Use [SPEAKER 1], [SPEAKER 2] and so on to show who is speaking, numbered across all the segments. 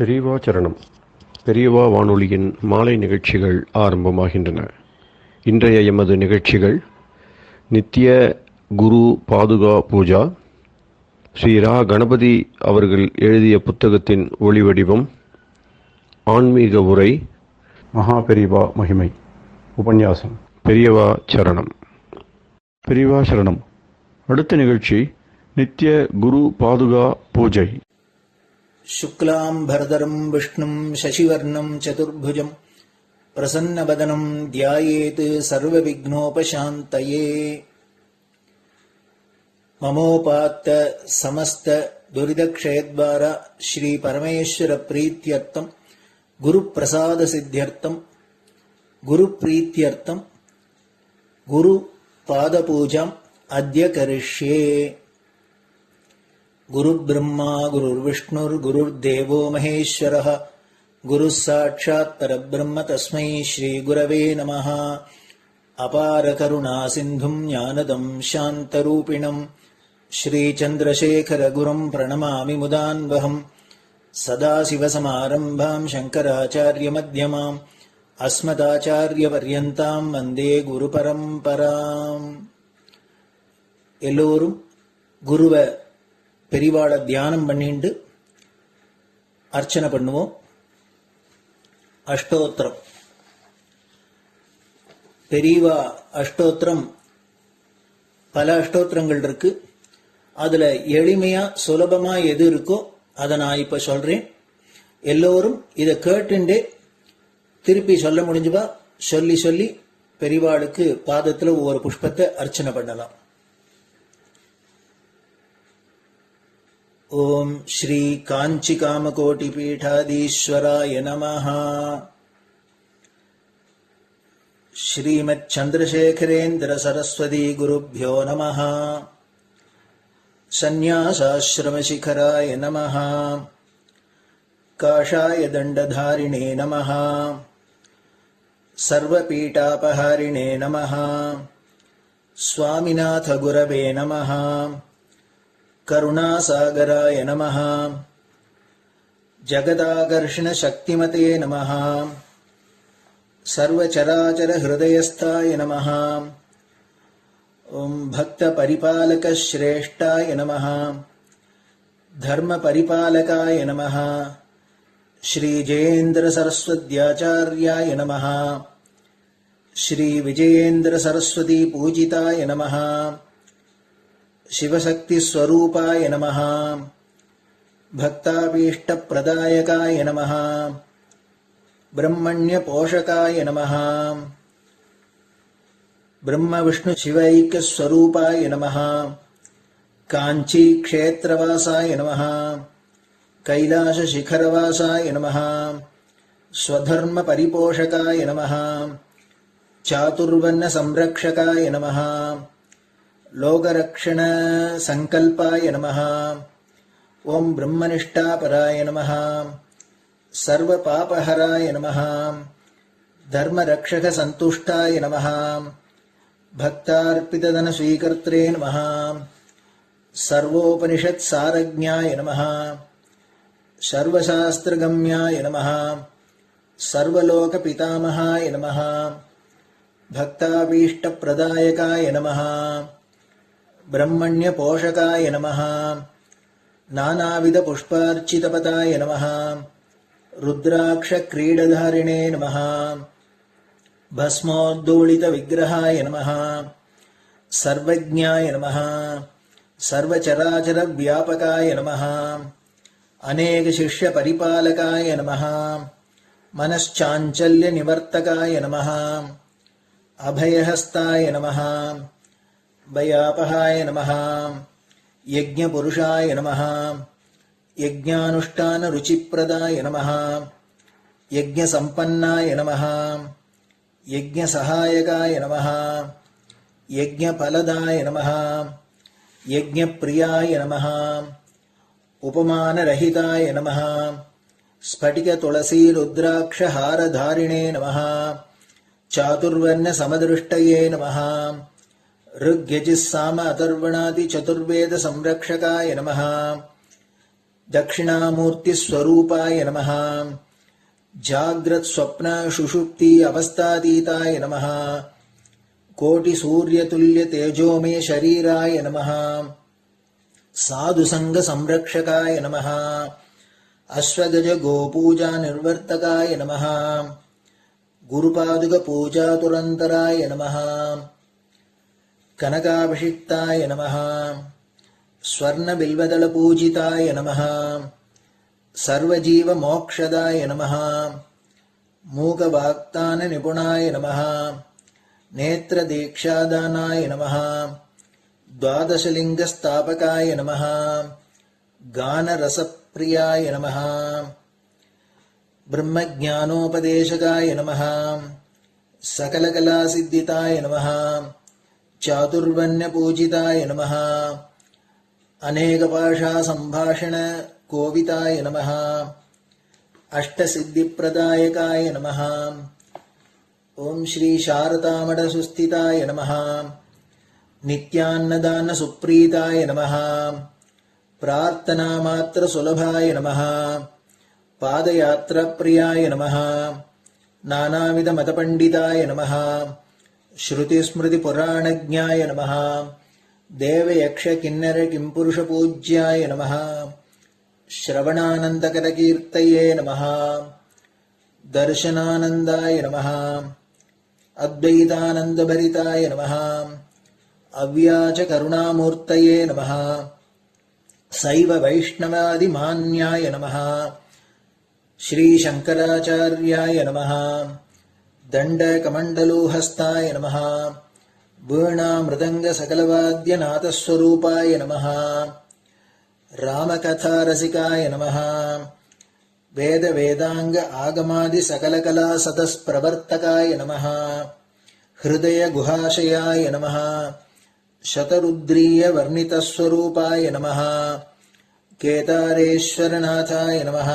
[SPEAKER 1] பெரியவா சரணம். பெரியவா வானொலியின் மாலை நிகழ்ச்சிகள் ஆரம்பமாகின்றன. இன்றைய எமது நிகழ்ச்சிகள் நித்திய குரு பாதுகா பூஜா, ஸ்ரீ ரா கணபதி அவர்கள் எழுதிய புத்தகத்தின் ஒளிவடிவம், ஆன்மீக உரை, மகா பெரியவா மகிமை, உபன்யாசம். பெரியவா சரணம். பெரியவா சரணம். அடுத்த நிகழ்ச்சி நித்திய குரு பாதுகா பூஜை.
[SPEAKER 2] शुक्लां भरदरं विष्णुं शशिवर्णं चतुर्भुजं प्रसन्नवदनं ध्यायेत् सर्वविघ्नोपशान्तये। ममोपात्त समस्त दुरितक्षयद्वारा श्री परमेश्वर प्रीत्यर्थं गुरुप्रसाद सिद्ध्यर्थं गुरुप्रीत्यर्थं गुरुपादपूजाम् अद्य करिष्ये। गुरुर्ब्रह्मा गुरुर्विष्णुर्गुरुर्देवो महेश्वरः गुरुः साक्षात् परब्रह्म तस्मै श्रीगुरवे नमः। अपार करुणासिन्धुं ज्ञानदं शान्तरूपिणं श्रीचन्द्रशेखरगुरुं प्रणमामि मुदान्वहम्। सदाशिवसमारम्भां शङ्कराचार्यमध्यमाम् अस्मदाचार्यपर्यन्तां वन्दे गुरुपरम्पराम्. எல்லோரும் குருவை பெரிவாளை தியானம் பண்ணிண்டு அர்ச்சனை பண்ணுவோம். அஷ்டோத்திரம். பெரியவா அஷ்டோத்திரம் பல அஷ்டோத்திரங்கள் இருக்கு. அதுல எளிமையா சுலபமா எது இருக்கோ அதை நான் இப்ப சொல்றேன். எல்லோரும் இதை கேட்டுண்டே திருப்பி சொல்ல முடிஞ்சுவா சொல்லி சொல்லி பெரிவாளுக்கு பாதத்துல ஒவ்வொரு புஷ்பத்தை அர்ச்சனை பண்ணலாம். ओम श्री कांची कामकोटि पीठाधीश्वराय नमः. श्रीमत् चंद्रशेखरेन्द्र सरस्वती गुरुभ्यो नमः. संन्यासाश्रम शिखराय नमः. काषाय दंडधारिणे नमः. सर्वपीठापहारिणे नमः. स्वामिनाथ गुरवे नमः. करुणासागराय नमः. जगदाकर्षण शक्तिमते नमः. सर्वचराचर हृदयस्थाय नमः. ओम भक्त परिपालक श्रेष्ठाय नमः. धर्म परिपालकाय नमः. श्री जयेन्द्र सरस्वत्याचार्याय नमः. श्री विजयेन्द्र सरस्वती पूजिताय नमः. शिवशक्ति स्वरूपाय नमः. भक्ताभीष्ट प्रदायकाय नमः. ब्रह्मण्य पोषकाय नमः. ब्रह्म विष्णु शिवैक्य स्वरूपाय नमः. कांची क्षेत्रवासाय नमः. कैलाश शिखरवासाय नमः. स्वधर्म परिपोषकाय नमः. चातुर्वर्ण संरक्षकाय नमः. लोकरक्षण संकल्पाय नमः. ओम ब्रह्मनिष्ठापराय नमः. सर्वपापहराय नमः. धर्मरक्षक संतुष्टाय नमः. भक्तार्पितधन स्वीकर्त्रे नमः. सर्वोपनिषत् सारज्ञाय नमः. सर्वशास्त्रगम्याय नमः. सर्वलोक पितामहाय नमः. भक्ताभीष्ट प्रदायकाय नमः. ब्रह्मण्य पोषकाय नमः. नानाविध पुष्पार्चितपताय नमः. रुद्राक्ष क्रीडधारिणे नमः. भस्मोद्दोलित विग्रहाय नमः. सर्वज्ञाय नमः. सर्वचराचर व्यापकाय नमः. अनेक शिष्य परिपालकाय नमः. मनश्चाञ्चल्य निवर्तकाय नमः. अभयहस्ताय नमः. भयापहाय नमः. यज्ञपुरुषाय नमः. यज्ञानुष्ठान रुचिप्रदाय नमः. यज्ञसम्पन्नाय नमः. यज्ञसहायकाय नमः. यज्ञफलदाय नमः. यज्ञप्रियाय नमः. उपमानरहिताय नमः. स्फटिक तुलसी रुद्राक्ष हारधारिणे नमः. चातुर्वर्ण समदृष्टये नमः. ऋग्यजुस्साम अथर्वणादि चतुर्वेद संरक्षकाय नमः. दक्षिणामूर्तिस्वरूपाय नमः जाग्रत् स्वप्न सुषुप्ति अवस्थातीताय नमः कोटिसूर्यतुल्यतेजोमय शरीराय नमः साधुसङ्गसंरक्षकाय नमः अश्वगज गोपूजा निर्वर्तकाय नमः गुरुपादुकपूजातुरन्तराय नमः कनकाभिषिक्ताय नमः स्वर्णबिल्वदलपूजिताय नमः सर्वजीवमोक्षदाय नमः मूकवाक्ताननिपुणाय नमः नेत्रदीक्षादानाय नमः द्वादशलिङ्गस्थापकाय नमः गानरसप्रियाय नमः ब्रह्मज्ञानोपदेशकाय नमः सकलकलासिद्धिताय नमः चातुर्वर्ण्यपूजिताय नमः अनेकभाषासम्भाषण कोविताय नमः अष्टसिद्धिप्रदायकाय नमः ओम श्री शारदामठसुस्थिताय नमः नित्यान्नदानसुप्रीताय नमः प्रार्थनामात्रसुलभाय नमः पादयात्राप्रियाय नमः नानाविधमतपण्डिताय नमः श्रुतिस्मृतिपुराणज्ञाय नमः देवयक्षकिन्नरकिंपुरुषपूज्याय नमः श्रवणानन्दकरकीर्तये नमः दर्शनानन्दाय नमः अद्वैतानन्दभरिताय नमः अव्याजकरुणामूर्तये नमः शैव वैष्णवादिमान्याय नमः श्रीशङ्कराचार्याय नमः दण्डकमण्डलोहस्ताय नमः वीणामृदङ्गसकलवाद्यनाथस्वरूपाय नमः रामकथारसिकाय नमः वेदवेदाङ्ग आगमादिसकलकलासतस्प्रवर्तकाय नमः हृदयगुहाशयाय नमः शतरुद्रीयवर्णितस्वरूपाय नमः केदारेश्वरनाथाय नमः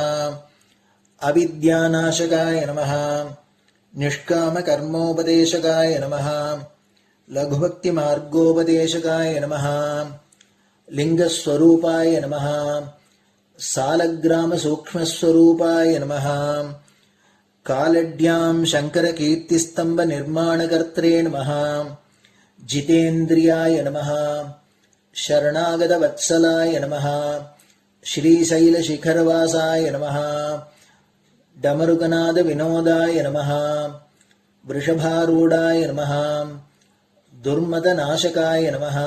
[SPEAKER 2] अविद्यानाशकाय नमः निष्कामकर्मोपदेशकाय नमः लघुभक्तिमार्गोपदेशकाय नमः लिङ्गस्वरूपाय नमः सालग्रामसूक्ष्मस्वरूपाय नमः कालड्यां शङ्करकीर्तिस्तम्भनिर्माणकर्त्रे नमः जितेन्द्रियाय नमः शरणागतवत्सलाय नमः श्रीशैलशिखरवासाय नमः डमरुकनादविनोदाय नमः वृषभारूढाय नमः दुर्मदनाशकाय नमः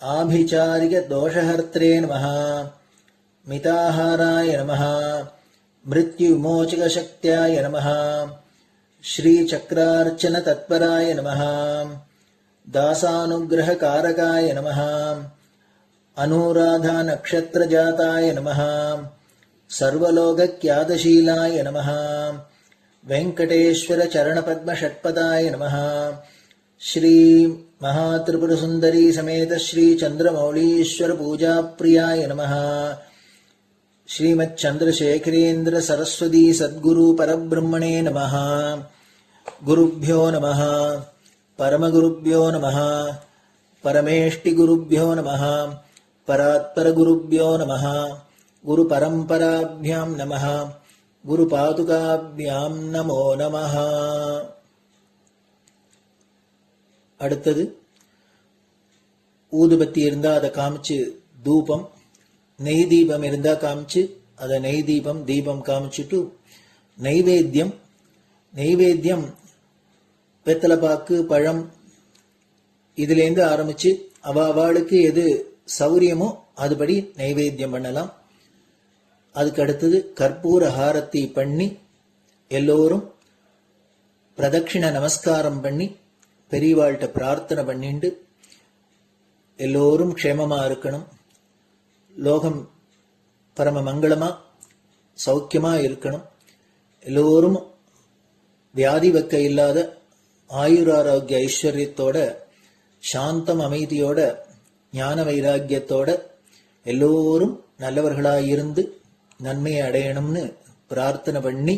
[SPEAKER 2] आभिचारिकदोषहर्त्रे नमः मिताहाराय नमः मृत्युविमोचकशक्त्याय नमः श्रीचक्रार्चनतत्पराय नमः दासानुग्रहकारकाय नमः अनुराधानक्षत्रजाताय नमः सर्वलोकख्यातशीलाय नमः वेङ्कटेश्वरचरणपद्मषट्पदाय नमः श्री महात्रिपुरसुन्दरी समेत श्री चन्द्रमौलीश्वर पूजाप्रियाय नमः श्रीमच्चन्द्रशेखरेन्द्र सरस्वती सद्गुरु परब्रह्मणे नमः गुरुभ्यो नमः परमगुरुभ्यो नमः परमेष्टिगुरुभ्यो नमः परात्परगुरुभ्यो नमः गुरुपरम्पराभ्यां नमः गुरुपादुकाभ्यां नमो नमः. அடுத்தது ஊதுபத்தி இருந்தா அதை காமிச்சு தூபம், நெய் தீபம் இருந்தா காமிச்சு அதை நெய் தீபம் தீபம் காமிச்சுட்டு நைவேத்தியம் வெத்தலைப்பாக்கு பழம் இதுலேருந்து ஆரம்பிச்சு அவளுக்கு எது சௌரியமோ அதுபடி நைவேத்தியம் பண்ணலாம். அதுக்கு அடுத்தது கற்பூர ஹாரத்தி பண்ணி எல்லோரும் பிரதட்சிண நமஸ்காரம் பண்ணி பெரியவாள்கிட்ட பிரார்த்தனை பண்ணிண்டு எல்லோரும் க்ஷேமமா இருக்கணும், லோகம் பரம மங்களமா சௌக்கியமா இருக்கணும், எல்லோரும் வியாதி வெக்க இல்லாத ஆயுராரோக்கிய ஐஸ்வர்யத்தோட சாந்தம் அமைதியோட ஞான வைராக்கியத்தோட எல்லோரும் நல்லவர்களாயிருந்து நன்மையை அடையணும்னு பிரார்த்தனை பண்ணி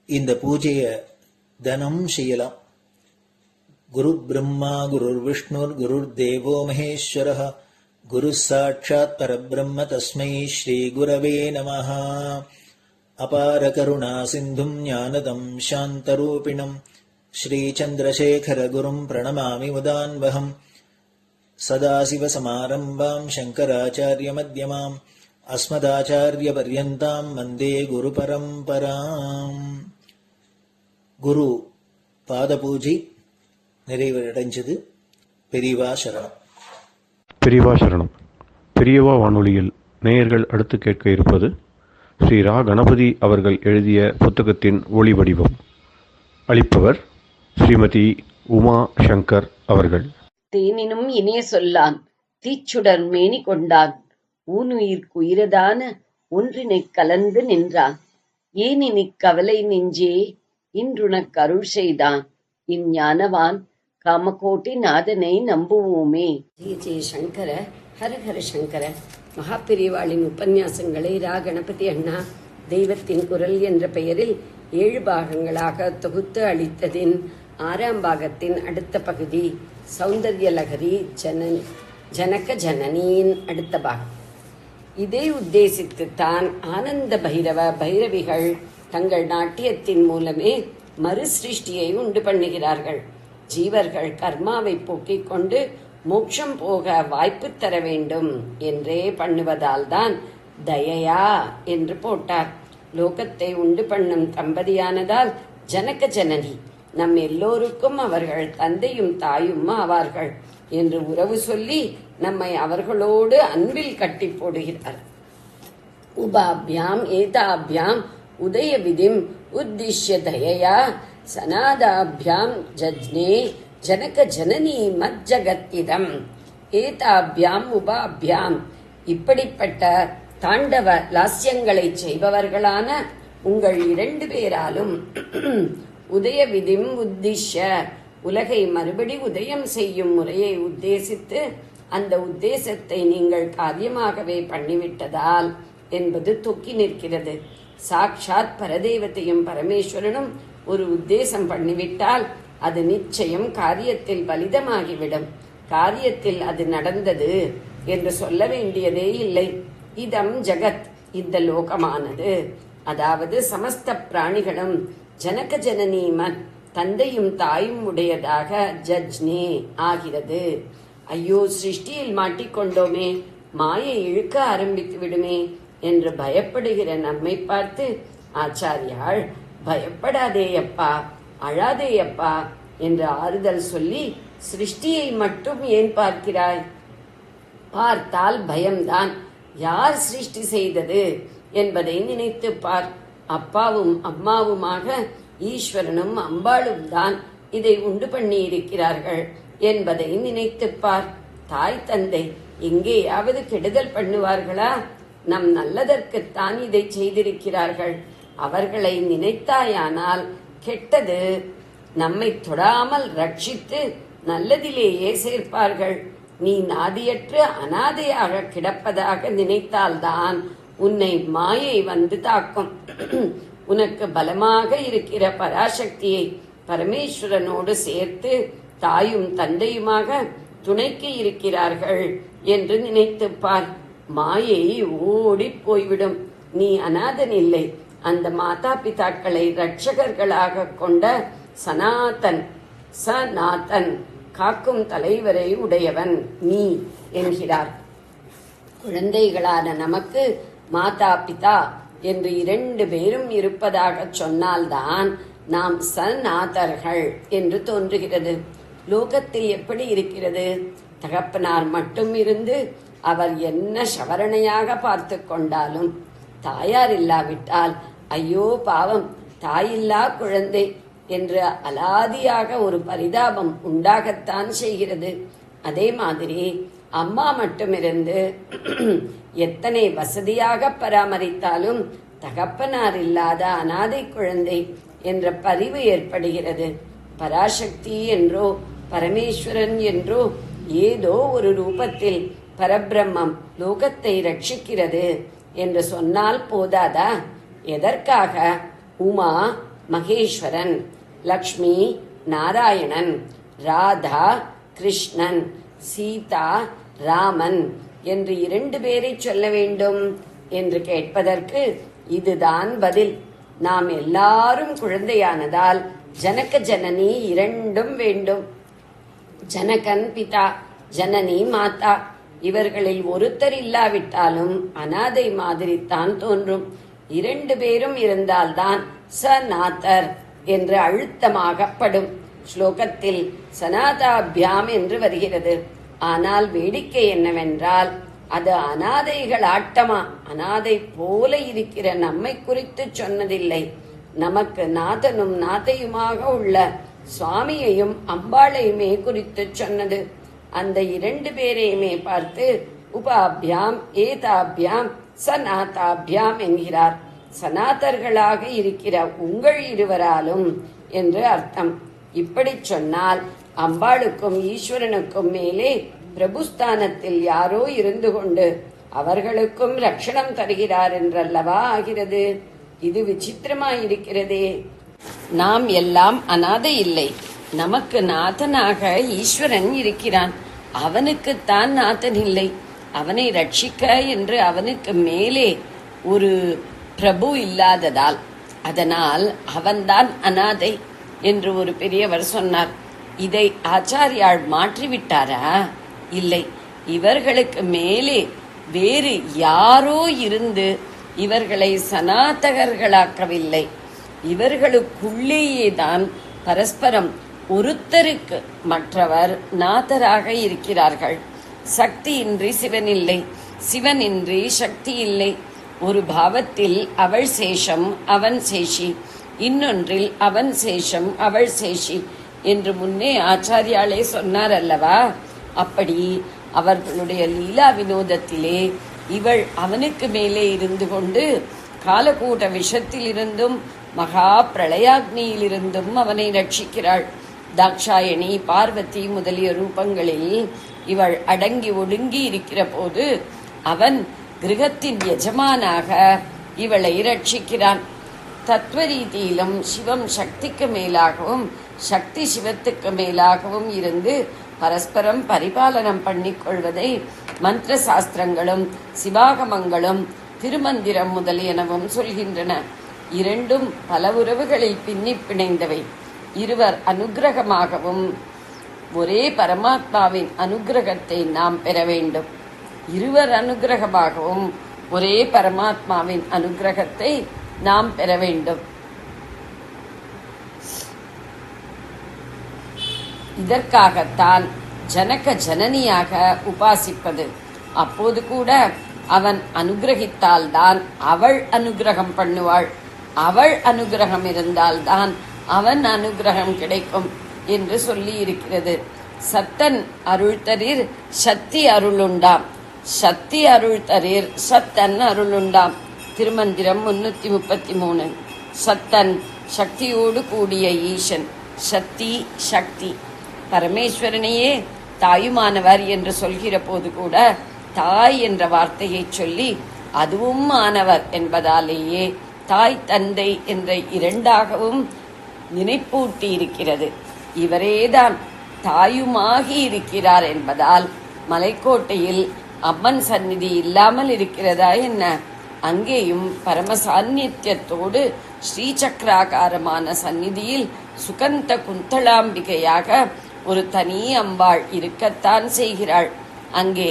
[SPEAKER 2] இந்த பூஜையை தினம் செய்யலாம். குரு பிரம்மா குருர் விஷ்ணுர் குருர் தேவோ மகேஸ்வரः குரு சாட்சாத் பரபிரம்ம தஸ்மை ஸ்ரீ குரவே நமஹ. அபார கருணா சிந்தும் ஞானதம் சாந்தரூபிணம் ஸ்ரீ சந்திரசேகர குரும் பிரணமாமி முதான்வகம். சதாசிவசமாரம்பாம் சங்கராச்சாரிய மத்யமாம் அஸ்மதாச்சாரிய பர்யந்தாம் வந்தே குரு பரம்பராம். குரு பாத பூஜை நிறைவடைஞ்சது. பெரியவா சரணம்.
[SPEAKER 1] பெரியவா சரணம். பெரியவா வானொலியில் நேயர்கள் அடுத்து கேட்க இருப்பது ஸ்ரீ ரா கணபதி அவர்கள் எழுதிய புத்தகத்தின் ஒளி வடிவம். அளிப்பவர் ஸ்ரீமதி உமா சங்கர் அவர்கள்.
[SPEAKER 3] தேனினும் இனிய சொல்லான் தீச்சுடர் மேனி கொண்டான் ஊனுயிர்க்கு உயிரதான ஒன்றினைக் கலந்து நின்றான் ஏனினிக் கவலை நெஞ்சே இன்றுனக் அருள் செய்தான் இஞ்ஞானவான் காமகோட்டி நாதனை நம்புவோமே.
[SPEAKER 4] ஜெய ஜெய சங்கர, ஹரஹர சங்கர. மகாபெரிவாளின் உபன்யாசங்களை ரா கணபதி அண்ணா தெய்வத்தின் குரல் என்ற பெயரில் 7 பாகங்களாக தொகுத்து அளித்ததின் 6ஆம் பாகத்தின் அடுத்த பகுதி சௌந்தர்யலகரி ஜனக ஜனனியின் அடுத்த பாகம். இதை உத்தேசித்துத்தான் ஆனந்த பைரவிகள் தங்கள் நாட்டியத்தின் மூலமே மறுசிருஷ்டியை உண்டு பண்ணுகிறார்கள். ஜீவர்கள் கர்மாவை போக்கிக் கொண்டு மோட்சம் போக வாய்ப்பு தர வேண்டும் என்றே பண்ணுவதால் தான் தயையா என்று போட்டார். லோகத்தை உண்டு பண்ணும் தம்பதியானதால் ஜனக ஜனனி, நம் எல்லோருக்கும் அவர்கள் தந்தையும் தாயும் ஆவார்கள் என்று உறவு சொல்லி நம்மை அவர்களோடு அன்பில் கட்டி போடுகிறார். உபாபியாம் ஏதாபியாம் உதய விதிம் உத்திஷ்ய தயையா சனாதாபியாம் ஜஜ்னே ஜனக ஜனனி மஜ்ஜகத்திதம். ஏதாபியாம் உபாபியாம், இப்படிப்பட்ட தாண்டவ லாஸ்யங்களை செய்பவர்களான உங்கள் 2 பேராலும் உதய விதிம் உத்திஷ்ய, உலகை மறுபடி உதயம் செய்யும் முறையை உத்தேசித்து அந்த உத்தேசத்தை நீங்கள் காரியமாகவே பண்ணிவிட்டதால் என்பது தொக்கி நிற்கிறது. சாட்சாத் பரதேவத்தையும் பரமேஸ்வரனும் ஒரு உத்தேசம் பண்ணிவிட்டால் அது நிச்சயம் காரியத்தில் பலிதமாகிவிடும். காரியத்தில் அது நடந்தது என்று சொல்ல வேண்டியதே இல்லை. இதம் ஜகத், இந்த லோகமானது, அதாவது சமஸ்த பிராணிகளும் ஜனக ஜனனி தந்தையும் தாயும் உடையதாக ஜஜ்னே ஆகிறது. ஐயோ, சிருஷ்டியில் மாட்டிக்கொண்டோமே, மாயை இழுக்க ஆரம்பித்து விடுமே என்று பயப்படுகிற நம்மை பார்த்து ஆச்சாரியாள் பயப்படாதேயப்பா, அழாதேயப்பா என்று ஆறுதல் சொல்லி, சிருஷ்டியை மட்டும் ஏன் பார்க்கிறாய்? பார்த்தால் பயம்தான். யார் சிருஷ்டி செய்தது என்பதை நினைத்து பார். அப்பாவும் அம்மாவுமாக ஈஸ்வரனும் அம்பாளும் தான் இதை உண்டு பண்ணி இருக்கிறார்கள் என்பதை நினைத்து பார். தாய் தந்தை எங்கேயாவது கெடுதல் பண்ணுவார்களா? நம் நல்லதற்குத்தான் இதை செய்திருக்கிறார்கள். அவர்களை நினைத்தாயானால் கெட்டது நம்மை தொடாமல் ரட்சித்து நல்லதிலேயே சேர்ப்பார்கள். நீ நாதியற்று அனாதையாக கிடப்பதாக நினைத்தால்தான் உன்னை மாயை வந்து தாக்கும். உனக்கு பலமாக இருக்கிற பராசக்தியை பரமேஸ்வரனோடு சேர்த்து தாயும் தந்தையுமாக துணைக்கு இருக்கிறார்கள் என்று நினைத்து பார். மாயை ஓடி போய்விடும். நீ அநாதன் இல்லை. அந்த மாதா பிதாக்களை ரட்சகர்களாக கொண்ட சநாதன் காக்கும் தலைவரை உடையவன் நீ என்கிறார். குழந்தைகளான நமக்கு மாதா பிதா என்று 2 பேரும் இருப்பதாக சொன்னால்தான் நாம் சநாதர்கள் என்று தோன்றுகிறது. லோகத்தில் எப்படி இருக்கிறது? தகப்பனார் மட்டும் இருந்து அவர் என்ன சவரணையாக பார்த்து கொண்டாலும் தாயார் இல்லாவிட்டால் ஐயோ பாவம், தாயில்லா குழந்தை என்று அலாதியாக ஒரு பரிதாபம் உண்டாகத்தான் செய்கிறது. அதே மாதிரி அம்மா மட்டுமிருந்து எத்தனை வசதியாக பராமரித்தாலும் தகப்பனார் இல்லாத அனாதை குழந்தை என்ற பரிவு ஏற்படுகிறது. பராசக்தி என்றோ பரமேஸ்வரன் என்றோ ஏதோ ஒரு ரூபத்தில் பரபிரம்மம் லோகத்தை ரட்சிக்கிறது என்று சொன்னால் போதாதா? எதற்காக உமா மகேஸ்வரன், லக்ஷ்மி நாராயணன், ராதா கிருஷ்ணன், சீதா ராமன் என்று 2 பேரை சொல்ல வேண்டும் என்று கேட்பதற்கு இதுதான் பதில். நாம் எல்லாரும் குழந்தையானதால் ஜனக ஜனனி 2 வேண்டும். ஜனகன் பிதா, ஜனனி மாதா. இவர்களில் ஒருத்தர் இல்லாவிட்டாலும் அனாதை மாதிரி தான் தோன்றும். 2 பேரும் இருந்தால்தான் சநாதர் என்று அழுத்தமாகப்படும். ஸ்லோகத்தில் சனாதாபியாம் என்று வருகிறது. ஆனால் வேடிக்கை என்னவென்றால் அது அனாதைகள் ஆட்டமா, அனாதை போல இருக்கிற நம்மை குறித்து சொன்னதில்லை. நமக்கு நாதனும் நாதையுமாக உள்ள சுவாமியையும் அம்பாளையுமே குறித்து சொன்னது. அந்த 2 பேரையுமே பார்த்து உபாபியாம் ஏதாபியாம் சநாதாபியாம் என்கிறார். சனாதர்களாக இருக்கிற உங்கள் இருவராலும் என்று அர்த்தம். இப்படி சொன்னால் அம்பாளுக்கும் ஈஸ்வரனுக்கும் மேலே பிரபுஸ்தானத்தில் யாரோ இருந்து கொண்டு அவர்களுக்கும் ரட்சணம் தருகிறார் என்றல்லவா ஆகிறது. இது விசித்திரமாயிருக்கிறதே. நாம் எல்லாம் அனாதை இல்லை. நமக்கு நாதனாக ஈஸ்வரன் இருக்கிறான். அவனுக்குத்தான் நாதன் இல்லை. அவனை ரட்சிக்க என்று அவனுக்கு மேலே ஒரு பிரபு இல்லாததால், அதனால் அவன்தான் அனாதை என்று ஒரு பெரியவர் சொன்னார். இதை ஆச்சாரியால் மாற்றிவிட்டாரா? இல்லை. இவர்களுக்கு மேலே வேறு யாரோ இருந்து இவர்களை சனாதகர்களாக்கவில்லை. இவர்களுக்குள்ளேயேதான் பரஸ்பரம் ஒருத்தருக்கு மற்றவர் நாதராக இருக்கிறார்கள். சக்தியின்றி சிவனில்லை, சிவனின்றி சக்தி இல்லை. ஒரு பாவத்தில் அவள் சேஷம் அவன் சேஷி, இன்னொன்றில் அவன் சேஷம் அவள் சேஷி என்று முன்னே ஆச்சாரியாலே சொன்னார் அல்லவா. அப்படி அவர்களுடைய லீலா வினோதத்திலே இவள் அவனுக்கு மேலே இருந்து கொண்டு காலகூட விஷத்திலிருந்தும் மகா பிரளயாக்னியிலிருந்தும் அவனை ரட்சிக்கிறாள். தாக்ஷாயணி, பார்வதி முதலிய ரூபங்களில் இவள் அடங்கி ஒடுங்கி இருக்கிற போது அவன் கிரகத்தின் எஜமானாக இவளை ரட்சிக்கிறான். தத்துவ ரீதியிலும் சிவம் சக்திக்கு மேலாகவும் சக்தி சிவத்துக்கு மேலாகவும் இருந்து பரஸ்பரம் பரிபாலனம் பண்ணிக்கொள்வதை மந்திர சாஸ்திரங்களும் சிவாகமங்களும் திருமந்திரம் முதலியனவும் சொல்கின்றன. 2ம் பல உறவுகளில் பின்னி பிணைந்தவை. இருவர் அனுக்கிரகமாகவும் ஒரே பரமாத்மாவின் அனுக்கிரகத்தை நாம் பெற வேண்டும். இருவர் அனுக்கிரகமாகவும் ஒரே பரமாத்மாவின் அனுக்கிரகத்தை நாம் பெற வேண்டும். இதற்காகத்தான் ஜனக ஜனனியாக உபாசிப்பது. அப்போது கூட அவன் அனுகிரகித்தால்தான் அவள் அனுகிரகம் பண்ணுவாள். அவள் அனுகிரகம் இருந்தால்தான் அவன் அனுகிரகம் கிடைக்கும் என்று சொல்லி இருக்கிறது. சத்தன் அருள்தரீர் சக்தி அருளுண்டாம், சக்தி அருள்தரீர் சத்தன் அருளுண்டாம். திருமந்திரம் 333. சத்தன் சக்தியோடு கூடிய ஈசன், சக்தி சக்தி. பரமேஸ்வரனையே தாயுமானவர் என்று சொல்கிற போது கூட தாய் என்ற வார்த்தையை சொல்லி அதுவும் மானவர் என்பதாலேயே தாய் தந்தை என்ற 2ஆகவும் நினைப்பூட்டி இருக்கிறது. இவரேதான் தாயுமாகி இருக்கிறார் என்பதால் மலைக்கோட்டையில் அம்மன் சந்நிதி இல்லாமல் இருக்கிறதா என்ன? அங்கேயும் பரமசாநித்தியத்தோடு ஸ்ரீசக்கராகாரமான சந்நிதியில் சுகந்த குந்தளாம்பிகையாக ஒரு தனி அம்பாள் இருக்கத்தான் செய்கிறாள். அங்கே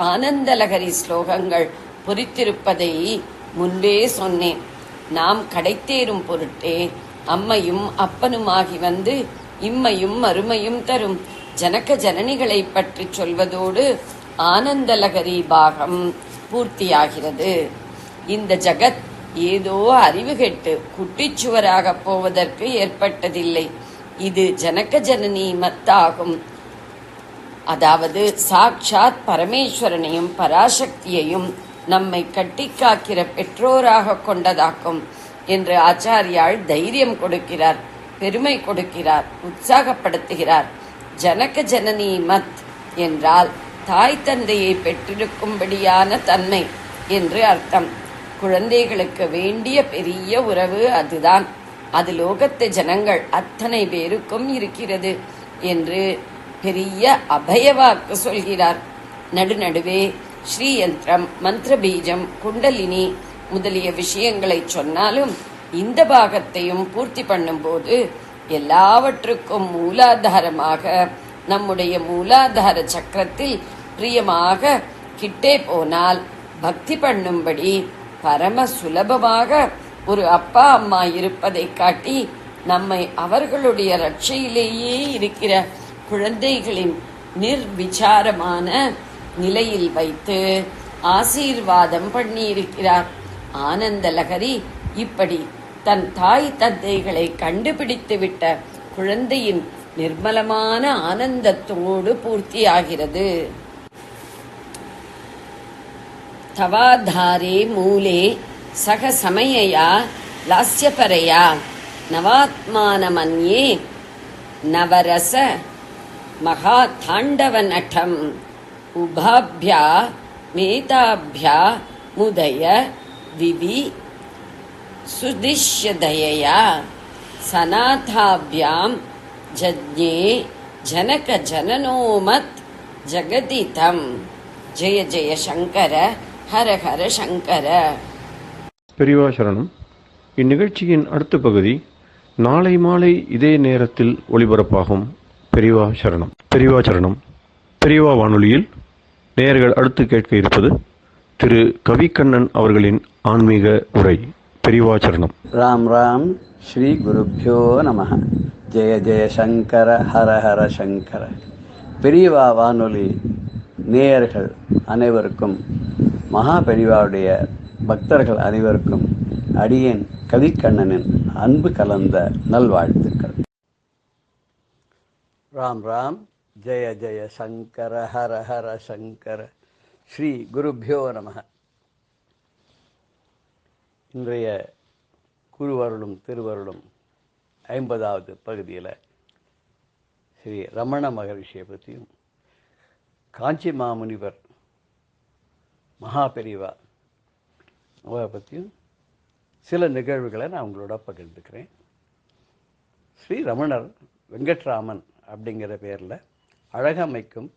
[SPEAKER 4] ஆனந்தலகரி ஸ்லோகங்கள் பொறித்திருப்பதை முன்பே சொன்னேன். நாம் கடைத்தேறும் பொருட்டே அம்மையும் அப்பனுமாகி வந்து இம்மையும் மறுமையும் தரும் ஜனக ஜனனிகளை பற்றி சொல்வதோடு ஆனந்தலகரி பாகம் பூர்த்தியாகிறது. இந்த ஜகத் ஏதோ அறிவு கெட்டு குட்டிச்சுவராக போவதற்கு ஏற்பட்டதில்லை. இது ஜனக ஜனனி மத்தாகும். அதாவது சாட்சாத் பரமேஸ்வரனையும் பராசக்தியையும் நம்மை கட்டி காக்கிற பெற்றோராக கொண்டதாக்கும் என்று ஆச்சாரியால் தைரியம் கொடுக்கிறார், பெருமை கொடுக்கிறார், உற்சாகப்படுத்துகிறார். ஜனக ஜனனி மத் என்றால் தாய் தந்தையை பெற்றிருக்கும்படியான தன்மை என்று அர்த்தம். குழந்தைகளுக்கு வேண்டிய பெரிய உறவு அதுதான். அது லோகத்து ஜனங்கள் அத்தனை பேருக்கும் இருக்கிறது என்று பெரிய அபயவாக்கு சொல்கிறார். நடுநடுவே ஸ்ரீயந்திரம், மந்திரபீஜம், குண்டலினி முதலிய விஷயங்களை சொன்னாலும் இந்த பாகத்தையும் பூர்த்தி பண்ணும்போது எல்லாவற்றுக்கும் மூலாதாரமாக நம்முடைய மூலாதார சக்கரத்தில் பிரியமாக கிட்டே போனால் பக்தி பண்ணும்படி பரம சுலபமாக ஒரு அப்பா அம்மா இருப்பதை காட்டி நம்மை அவர்களுடைய ரட்சையிலேயே இருக்கிற குழந்தைகளின் நிர்விசாரமான நிலையில் வைத்து ஆசீர்வாதம் பண்ணியிருக்கிறார். ஆனந்த லகரி இப்படி தன் தாய் தந்தைகளை கண்டுபிடித்துவிட்ட குழந்தையின் நிர்மலமான ஆனந்தத்தோடு பூர்த்தியாகிறது. தவாதாரே மூலே சக சமயயா லாஸ்யபரையா நவாத்மானமன்யே நவரச மகா தாண்டவ நடம் உபாபியா மேதாபியா முதய விவி சுதிஷ்யதயா சநாதாபியாம் ஜஜ்ஞே ஜனக ஜனனோமத் ஜகதிதம். ஜெய ஜெய சங்கர, ஹர ஹர சங்கர.
[SPEAKER 1] பெரியவா சரணம். இந்நிகழ்ச்சியின் அடுத்த பகுதி நாளை மாலை இதே நேரத்தில் ஒளிபரப்பாகும். பெரியவா சரணம். பெரியவா சரணம். பெரியவா வானொலியில் நேயர்கள் அடுத்து கேட்க இருப்பது திரு கவிக்கண்ணன் அவர்களின் ஆன்மீக உரை. பெரியவா சரணம்.
[SPEAKER 5] ராம் ராம். ஸ்ரீ குருப்யோ நம. ஜெய ஜெய சங்கர, ஹர ஹர சங்கர. பெரியவா வானொலி நேயர்கள் அனைவருக்கும், மகா பெரியவாவுடைய பக்தர்கள் அனைவருக்கும் அடியேன் கவிக்கண்ணனின் அன்பு கலந்த நல்வாழ்த்துக்கள். ராம் ராம். ஜெய ஜெய சங்கர, ஹர ஹர சங்கர. ஸ்ரீ குருப்யோ நம. இன்றைய குருவருளும் திருவருளும் 50வது பகுதியில் ஸ்ரீ ரமண மகரிஷியை பற்றியும் காஞ்சி மாமுனிவர் மகா பெரியவா அவரை பற்றியும் சில நிகழ்வுகளை நான் உங்களோட பகிர்ந்துக்கிறேன். ஸ்ரீ ரமணர் வெங்கட்ராமன் அப்படிங்கிற பேரில் அழகம்மைக்கும்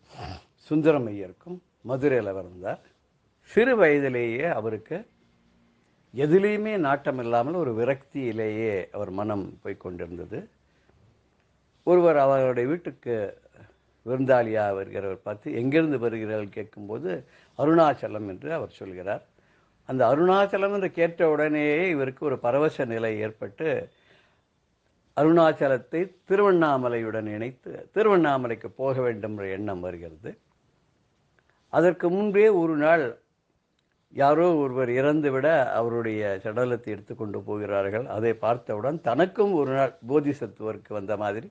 [SPEAKER 5] சுந்தரமையருக்கும் மதுரையில் வந்தார். சிறு வயதிலேயே அவருக்கு எதிலையுமே நாட்டம் இல்லாமல் ஒரு விரக்தியிலேயே அவர் மனம் போய்கொண்டிருந்தது. ஒருவர் அவருடைய வீட்டுக்கு விருந்தாளியாக வருகிறவர் பார்த்து எங்கிருந்து வருகிறவர்கள் கேட்கும்போது அருணாச்சலம் என்று அவர் சொல்கிறார். அந்த அருணாச்சலம் என்று கேட்ட உடனேயே இவருக்கு ஒரு பரவச நிலை ஏற்பட்டு அருணாச்சலத்தை திருவண்ணாமலையுடன் இணைத்து திருவண்ணாமலைக்கு போக வேண்டும் என்ற எண்ணம் வருகிறது. அதற்கு முன்பே ஒரு நாள் யாரோ ஒருவர் இறந்துவிட அவருடைய சடலத்தை எடுத்துக்கொண்டு போகிறார்கள். அதை பார்த்தவுடன் தனக்கும் ஒரு நாள் போதிசத்துவருக்கு வந்த மாதிரி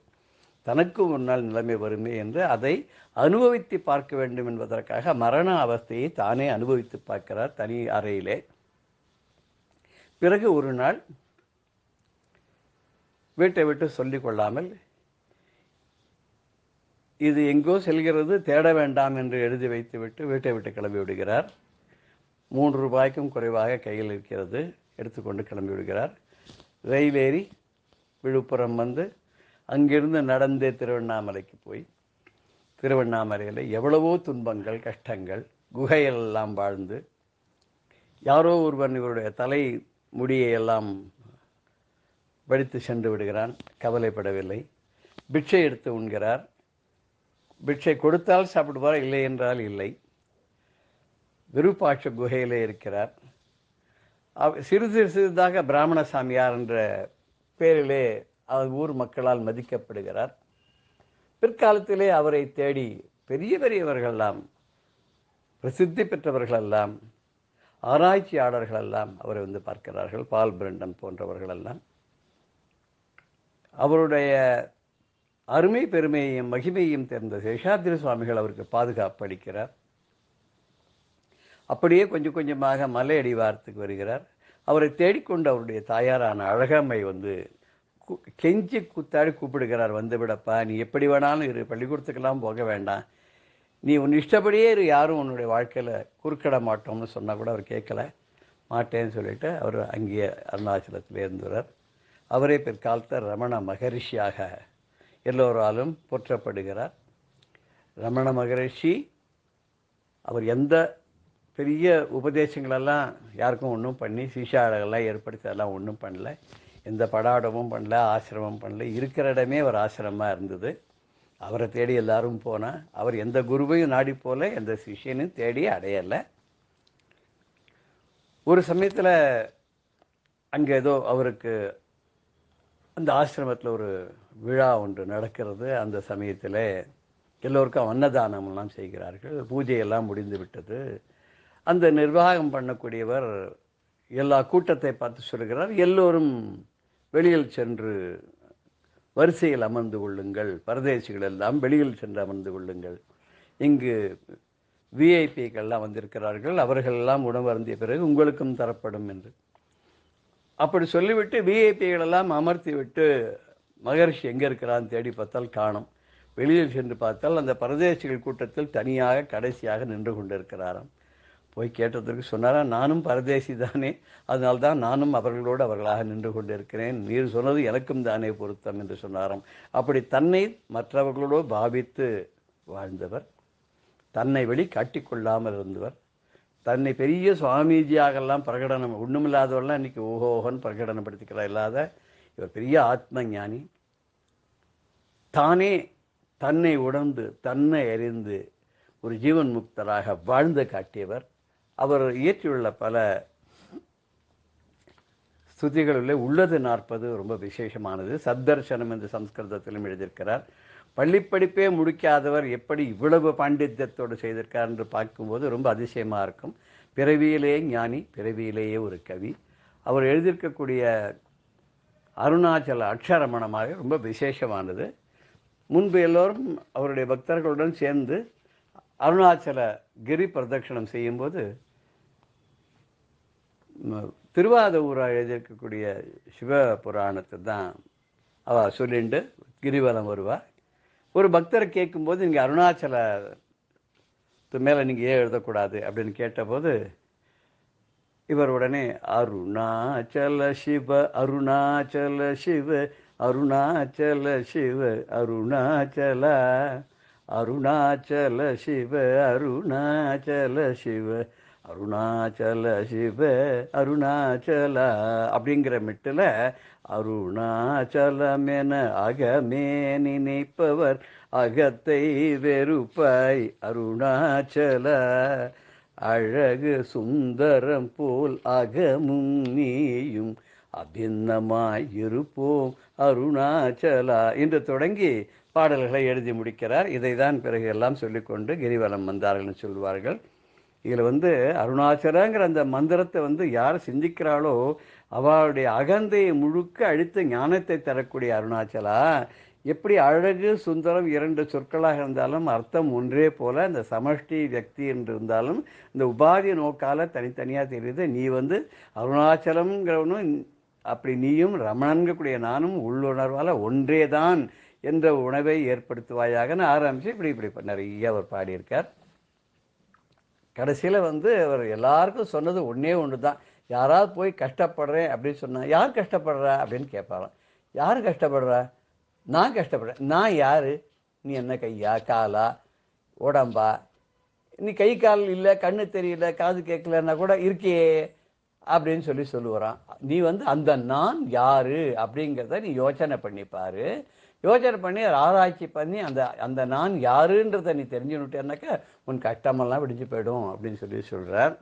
[SPEAKER 5] தனக்கும் ஒரு நாள் நிலைமை வருமே என்று அதை அனுபவித்து பார்க்க வேண்டும் என்பதற்காக மரண அவஸ்தையை தானே அனுபவித்து பார்க்கிறார் தனி அறையிலே. பிறகு ஒரு நாள் வீட்டை விட்டு சொல்லிக் கொள்ளாமல் இது எங்கோ செல்கிறது, தேட வேண்டாம் என்று எழுதி வைத்துவிட்டு வீட்டை விட்டு கிளம்பி விடுகிறார். 3 ரூபாய்க்கும் குறைவாக கையில் இருக்கிறது, எடுத்துக்கொண்டு கிளம்பி விடுகிறார். ரயில் ஏறி விழுப்புரம் வந்து அங்கிருந்து நடந்தே திருவண்ணாமலைக்கு போய் திருவண்ணாமலையில் எவ்வளவோ துன்பங்கள் கஷ்டங்கள் குகையெல்லாம் வாழ்ந்து யாரோ ஒருவன் இவருடைய தலை முடியெல்லாம் வடித்து சென்று விடுகிறான். கவலைப்படவில்லை. பிட்சை எடுத்து உண்கிறார். பிட்சை கொடுத்தால் சாப்பிடுவார், இல்லை என்றால் இல்லை. விருப்பாட்ச குகையிலே இருக்கிறார். சிறிது சிறிதாக பிராமண சாமியார் என்ற பேரிலே அவர் ஊர் மக்களால் மதிக்கப்படுகிறார். பிற்காலத்திலே அவரை தேடி பெரிய பெரியவர்களெல்லாம், பிரசித்தி பெற்றவர்களெல்லாம், ஆராய்ச்சியாளர்களெல்லாம் அவரை வந்து பார்க்கிறார்கள். பால் பிரண்டன் போன்றவர்களெல்லாம் அவருடைய அருமை பெருமையையும் மகிமையும் தெரிந்த சேஷாத்திரி சுவாமிகள் அவருக்கு பாதுகாப்பு அளிக்கிறார். அப்படியே கொஞ்சம் கொஞ்சமாக மலை அடிவாரத்துக்கு வருகிறார். அவரை தேடிக்கொண்டு அவருடைய தாயாரான அழகம்மை வந்து கெஞ்சி கூத்தாடி கூப்பிடுகிறார். வந்து விடப்பா, நீ எப்படி வேணாலும் இரு, பள்ளிக்கூடத்துக்கெல்லாம் போக வேண்டாம், நீ உன் இஷ்டப்படியே இரு, யாரும் உன்னுடைய வாழ்க்கையில் குறுக்கிட மாட்டோம்னு சொன்னால் கூட அவர் கேட்கல. மாட்டேன்னு சொல்லிட்டு அவர் அங்கேயே அருணாச்சலத்தில் இருந்தவர். அவரே பிற்காலத்தில் ரமண மகரிஷியாக எல்லோராலும் போற்றப்படுகிறார். ரமண மகரிஷி அவர் எந்த பெரிய உபதேசங்களெல்லாம் யாருக்கும் ஒன்றும் பண்ணி சிஷாளர்கள்லாம் ஏற்படுத்தி அதெல்லாம் ஒன்றும் பண்ணல. எந்த படாடமும் பண்ணல, ஆசிரமம் பண்ணல. இருக்கிற இடமே ஒரு ஆசிரமமாக இருந்தது. அவரை தேடி எல்லாரும் போனால் அவர் எந்த குருவையும் நாடி போல, எந்த சிஷியனையும் தேடி அடையலை. ஒரு சமயத்தில் அங்கே ஏதோ அவருக்கு அந்த ஆசிரமத்தில் ஒரு விழா ஒன்று நடக்கிறது. அந்த சமயத்தில் எல்லோருக்கும் அன்னதானமெல்லாம் செய்கிறார்கள். பூஜையெல்லாம் முடிந்து விட்டது. அந்த நிர்வாகம் பண்ணக்கூடியவர் எல்லா கூட்டத்தை பார்த்து சொல்கிறார், எல்லோரும் வெளியில் சென்று வரிசையில் அமர்ந்து கொள்ளுங்கள், பரதேசிகள் எல்லாம் வெளியில் சென்று அமர்ந்து கொள்ளுங்கள், இங்கு விஐபிக்கள்லாம் வந்திருக்கிறார்கள், அவர்களெல்லாம் உணவு அருந்திய பிறகு உங்களுக்கும் தரப்படும் என்று அப்படி சொல்லிவிட்டு விஐபிகள் எல்லாம் அமர்த்தி விட்டு மகரிஷி எங்கே இருக்கிறான்னு தேடி பார்த்தால் காணும். வெளியில் சென்று பார்த்தால் அந்த பரதேசிகள் கூட்டத்தில் தனியாக கடைசியாக நின்று கொண்டிருக்கிறாராம். போய் கேட்டதற்கு சொன்னாரா, நானும் பரதேசி தானே, அதனால்தான் நானும் அவர்களோடு அவர்களாக நின்று கொண்டிருக்கிறேன், நீர் சொன்னது எனக்கும் தானே பொருத்தம் என்று சொன்னாராம். அப்படி தன்னை மற்றவர்களோடு பாவித்து வாழ்ந்தவர், தன்னை வெளி காட்டிக்கொள்ளாமல் இருந்தவர், தன்னை பெரிய சுவாமிஜியாகலாம் பிரகடனம் ஒன்றுமில்லாதவரெல்லாம் இன்றைக்கி ஓஹோகன் பிரகடனப்படுத்திக்கிறா இல்லாத இவர் பெரிய ஆத்ம ஞானி. தானே தன்னை உணர்ந்து தன்னை அறிந்து ஒரு ஜீவன் முக்தராக வாழ்ந்து காட்டியவர். அவர் இயற்றியுள்ள பல ஸ்துதிகளில் உள்ளது 40 ரொம்ப விசேஷமானது. சத்தர்சனம் என்று சம்ஸ்கிருதத்திலும் எழுதியிருக்கிறார். பள்ளிப்படிப்பே முடிக்காதவர் எப்படி இவ்வளவு பாண்டித்யத்தோடு செய்திருக்கார் என்று பார்க்கும்போது ரொம்ப அதிசயமாக இருக்கும். பிறவியிலே ஞானி, பிறவியிலேயே ஒரு கவி. அவர் எழுதியிருக்கக்கூடிய அருணாச்சல அக்ஷரமணமாக ரொம்ப விசேஷமானது. முன்பு எல்லோரும் அவருடைய பக்தர்களுடன் சேர்ந்து அருணாச்சல கிரி பிரதட்சணம் செய்யும்போது திருவாதூரா எழுதியிருக்கக்கூடிய சிவ புராணத்தை தான் அவள் சொல்லிண்டு கிரிவலம் வருவாள். ஒரு பக்தரை கேட்கும்போது நீங்கள் அருணாச்சலத்து மேலே நீங்கள் ஏன் எழுதக்கூடாது அப்படின்னு கேட்டபோது இவர் உடனே அருணாச்சல சிவ அருணாச்சல சிவ அருணாச்சல சிவ அருணாச்சல அருணாச்சல சிவ அருணாச்சல சிவ அருணாச்சல சிவ அருணாச்சல அப்படிங்கிற மிட்டில் அருணாச்சலமென அகமே நினைப்பவர் அகத்தை வெறுப்பாய் அருணாச்சல அழகு சுந்தரம் போல் அகமும் நீயும் அபின்னமாய் இருப்போம் அருணாச்சலா என்று தொடங்கி பாடல்களை எழுதி முடிக்கிறார். இதை தான் பிறகு எல்லாம் சொல்லிக்கொண்டு கிரிவலம் வந்தார்கள்னு சொல்வார்கள். இதில் அருணாச்சலங்கிற அந்த மந்திரத்தை யார் சிந்திக்கிறாளோ அவளுடைய அகந்தையை முழுக்க அழித்து ஞானத்தை தரக்கூடிய அருணாச்சலா. எப்படி அழகு சுந்தரம் 2 சொற்களாக இருந்தாலும் அர்த்தம் ஒன்றே போல இந்த சமஷ்டி வியக்தி என்று இருந்தாலும் இந்த உபாதி நோக்கால தனித்தனியாக தெரியுது. நீ அருணாச்சலம்ங்கிறவனும் அப்படி நீயும் ரமணன்கக்கூடிய நானும் உள்ளுணர்வால் ஒன்றே தான் என்ற உணவை ஏற்படுத்துவாயாகன்னு ஆரம்பித்து இப்படி நிறைய அவர் பாடியிருக்கார். கடைசியில் அவர் எல்லாருக்கும் சொன்னது ஒன்று தான். யாராவது போய் கஷ்டப்படுறேன் அப்படின்னு சொன்னால் யார் கஷ்டப்படுறா அப்படின்னு கேட்பாராம். யார் கஷ்டப்படுறா? நான் கஷ்டப்படுறேன். நான் யார்? நீ என்ன கையா காலா உடம்பா? நீ கை கால் இல்லை, கண்ணு தெரியல, காது கேட்கலன்னா கூட இருக்கியே அப்படின்னு சொல்லுவாரான். நீ அந்த நான் யாரு அப்படிங்கிறத நீ யோசனை பண்ணிப்பாரு. யோசனை பண்ணி ஆராய்ச்சி பண்ணி அந்த நான் யாருன்றதை நீ தெரிஞ்சுன்னுட்டேன்னாக்கா உன் கஷ்டமெல்லாம் விடிஞ்சு போயிடும் அப்படின்னு சொல்கிறார்.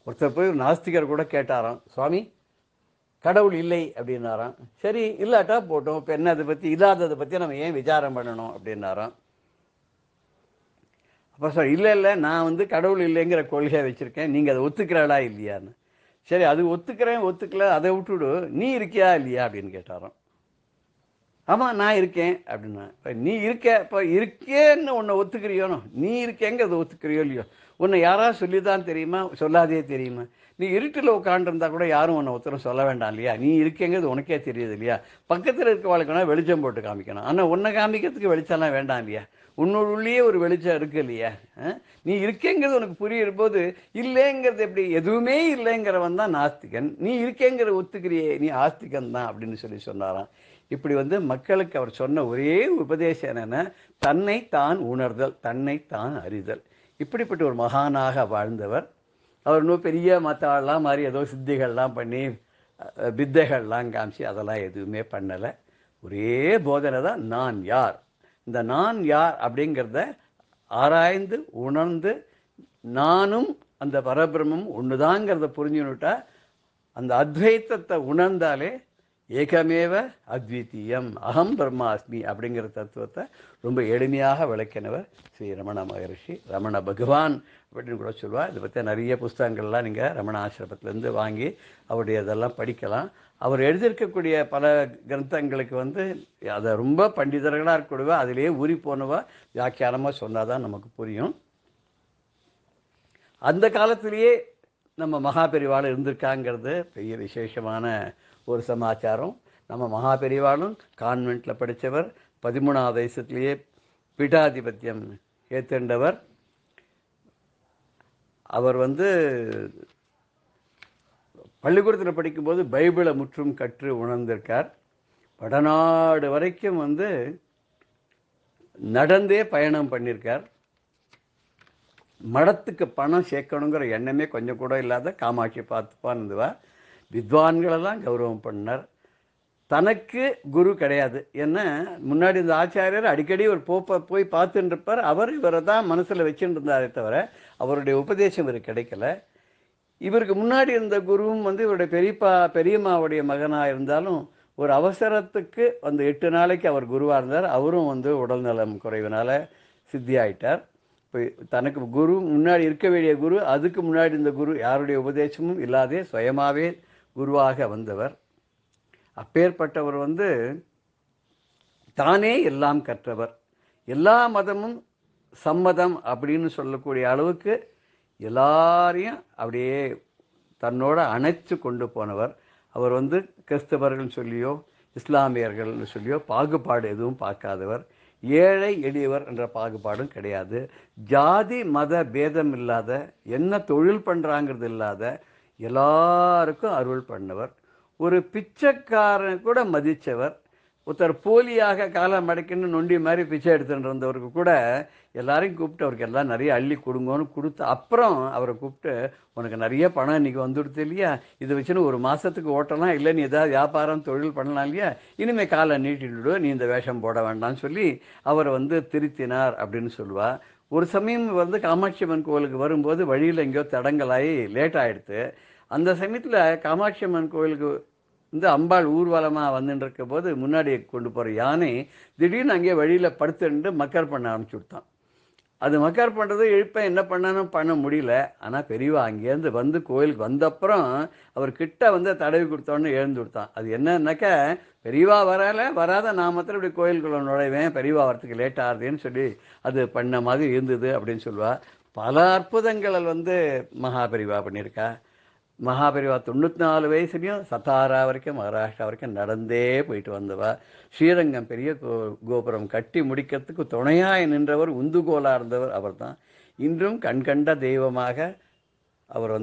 [SPEAKER 5] ஒருத்தர் போய் ஒரு நாஸ்திகர் கூட கேட்டாராம், சுவாமி கடவுள் இல்லை அப்படின்னாராம். சரி இல்லாட்டா போட்டோம், இப்போ என்ன அதை பற்றி இல்லாததை பற்றி நம்ம ஏன் விசாரம் பண்ணணும் அப்படின்னாராம். அப்போ சார் இல்லை நான் கடவுள் இல்லைங்கிற கொள்கையை வச்சுருக்கேன், நீங்கள் அதை ஒத்துக்கிறாளா இல்லையான்னு. சரி அது ஒத்துக்கல அதை விட்டுவிடு, நீ இருக்கியா இல்லையா அப்படின்னு கேட்டாராம். ஆமாம் நான் இருக்கேன் அப்படின்னா. இப்போ நீ இப்போ இருக்கேன்னு உன்னை ஒத்துக்கிறியோனோ, நீ இருக்கேங்கிறத ஒத்துக்கிறியோ இல்லையோ, உன்னை யாராவது சொல்லி தான் தெரியுமா, சொல்லாதே தெரியுமா? நீ இருட்டில் உட்காண்டிருந்தா கூட யாரும் உன்னை ஒருத்தரும் சொல்ல வேண்டாம் இல்லையா? நீ இருக்கேங்கிறது உனக்கே தெரியுது இல்லையா? பக்கத்தில் இருக்க வாழ்க்கைனா வெளிச்சம் போட்டு காமிக்கணும். ஆனால் உன்னை காமிக்கிறதுக்கு வெளிச்சம்லாம் வேண்டாம் இல்லையா? உன்னோடுள்ளேயே ஒரு வெளிச்சம் இருக்கு இல்லையா? நீ இருக்கேங்கிறது உனக்கு புரியுற போது இல்லைங்கிறது எப்படி? எதுவுமே இல்லைங்கிறவன் தான் நாஸ்திகன். நீ இருக்கேங்கிற ஒத்துக்கிறியே, நீ ஆஸ்திகன் தான் அப்படின்னு சொன்னாராம். இப்படி மக்களுக்கு அவர் சொன்ன ஒரே உபதேசம் என்னென்னா, தன்னை தான் உணர்தல், தன்னை தான் அறிதல். இப்படிப்பட்ட ஒரு மகானாக வாழ்ந்தவர். அவர் இன்னும் பெரிய மற்றவாள்லாம் மாதிரி ஏதோ சித்திகள்லாம் பண்ணி வித்தைகள்லாம் காமிச்சு அதெல்லாம் எதுவுமே பண்ணலை. ஒரே போதனை தான், நான் யார். இந்த நான் யார் அப்படிங்கிறத ஆராய்ந்து உணர்ந்து நானும் அந்த பரபிரமும் ஒன்றுதாங்கிறத புரிஞ்சுன்னுட்டா, அந்த அத்வைத்தத்தை உணர்ந்தாலே ஏகமேவ அத்விதீயம் அகம் பிரம்மாஸ்மி அப்படிங்கிற தத்துவத்தை ரொம்ப எளிமையாக விளக்கினவர் ஸ்ரீ ரமண மகரிஷி, ரமண பகவான் அப்படின்னு கூட சொல்லுவாள். இதை பற்றி நிறைய புஸ்தகங்கள்லாம் நீங்கள் ரமண ஆசிரமத்திலேருந்து வாங்கி அவருடைய இதெல்லாம் படிக்கலாம். அவர் எழுதியிருக்கக்கூடிய பல கிரந்தங்களுக்கு அதை ரொம்ப பண்டிதர்களாக இருக்கக்கூடியவா அதிலேயே ஊறி போனவா வியாக்கியானமாக சொன்னால் தான் நமக்கு புரியும். அந்த காலத்திலேயே நம்ம மகாபெரிவாள் இருந்திருக்காங்கிறது பெரிய விசேஷமான ஒரு சமாச்சாரம். நம்ம மகாபெரிவாளும் கான்வெண்ட்டில் படித்தவர், 13வது வயசுலேயே பீட்டாதிபத்தியம் ஏற்றுண்டவர். அவர் பள்ளிக்கூடத்தில் படிக்கும்போது பைபிளை முற்றும் கற்று உணர்ந்திருக்கார். வடநாடு வரைக்கும் நடந்தே பயணம் பண்ணியிருக்கார். மடத்துக்கு பணம் சேர்க்கணுங்கிற எண்ணமே கொஞ்சம் கூட இல்லாத காமாட்சி பார்த்துப்பான் இருந்துவா. வித்வான்களெல்லாம் கௌரவம் பண்ணார். தனக்கு குரு கிடையாது. ஏன்னா முன்னாடி இந்த ஆச்சாரியர் அடிக்கடி ஒரு போய் பார்த்துட்டு இருப்பார். இவரை தான் மனசில் வச்சுட்டு இருந்தாரே தவிர அவருடைய உபதேசம் இவருக்கு கிடைக்கல. இவருக்கு முன்னாடி இருந்த குருவும் இவருடைய பெரியம்மாவுடைய மகனாக இருந்தாலும் ஒரு அவசரத்துக்கு 8 நாளைக்கு அவர் குருவாக இருந்தார். அவரும் உடல்நலம் குறைவினால சித்தியாயிட்டார். இப்போ தனக்கு குரு முன்னாடி இருக்க வேண்டிய குரு, அதுக்கு முன்னாடி இந்த குரு யாருடைய உபதேசமும் இல்லாதே சுயமாகவே குருவாக வந்தவர். அப்பேற்பட்டவர் தானே எல்லாம் கற்றவர். எல்லா மதமும் சம்மதம் அப்படின்னு சொல்லக்கூடிய அளவுக்கு எல்லாரையும் அப்படியே தன்னோட அணைச்சு கொண்டு போனவர். அவர் கிறிஸ்தவர்கள் சொல்லியோ இஸ்லாமியர்கள் சொல்லியோ பாகுபாடு எதுவும் பார்க்காதவர். ஏழை எளியவர் என்ற பாகுபாடும் கிடையாது. ஜாதி மத பேதம் இல்லாத, என்ன தொழில் பண்ணுறாங்கிறது இல்லாத எல்லாருக்கும் அருள் பண்ணவர். ஒரு பிச்சைக்காரன் கூட மதித்தவர். ஒருத்தர் போலியாக காலம் மடக்கின்னு நொண்டி மாதிரி பிச்சை எடுத்துட்டு இருந்தவருக்கு கூட எல்லாரையும் கூப்பிட்டு அவருக்கு எல்லாம் நிறைய அள்ளி கொடுங்கன்னு கொடுத்து அப்புறம் அவரை கூப்பிட்டு, உனக்கு நிறைய பணம் இன்றைக்கி வந்துடுது இல்லையா, இதை வச்சுன்னு ஒரு மாதத்துக்கு ஓட்டலாம், இல்லை நீ ஏதாவது வியாபாரம் தொழில் பண்ணலாம் இல்லையா, இனிமேல் காலை நீட்டிட்டு நீ இந்த வேஷம் போட வேண்டாம்னு சொல்லி அவரை திருத்தினார் அப்படின்னு சொல்லுவாள். ஒரு சமயம் காமாட்சி அம்மன் கோவிலுக்கு வரும்போது வழியில் எங்கேயோ தடங்களாகி லேட் ஆகிடுது. அந்த சமயத்தில் காமாட்சி அம்மன் கோவிலுக்கு அம்பாள் ஊர்வலமாக வந்துட்டு இருக்க போது முன்னாடி கொண்டு போகிற யானை திடீர்னு அங்கேயே வழியில் படுத்துட்டு மக்கர் பண்ண ஆரம்பிச்சு. அது மக்கர் பண்ணுறது எழுப்ப என்ன பண்ணாலும் பண்ண முடியல. ஆனால் பெரியவா அங்கேருந்து கோயிலுக்கு வந்தப்புறம் அவர் கிட்ட தடவி கொடுத்தோன்னு எழுந்து கொடுத்தான். அது என்னன்னாக்கா, பெரியவா வராத நான் மாத்திரம் இப்படி கோயிலுக்குள்ள நுழைவேன், பெரியவா வரத்துக்கு லேட் ஆகுதுன்னு சொல்லி அது பண்ண மாதிரி இருந்தது அப்படின்னு சொல்லுவாள். பல அற்புதங்கள் மகாபெரிவா பண்ணியிருக்கா. மகாபெரிவா 94 வயசுலையும் சத்தாரா வரைக்கும் மகாராஷ்டிரா வரைக்கும் நடந்தே போயிட்டு வந்தவா. ஸ்ரீரங்கம் பெரிய கோபுரம் கட்டி முடிக்கிறதுக்கு துணையாய் நின்றவர், உந்துகோலாக இருந்தவர் அவர் தான். இன்றும் கண்கண்ட தெய்வமாக அவர்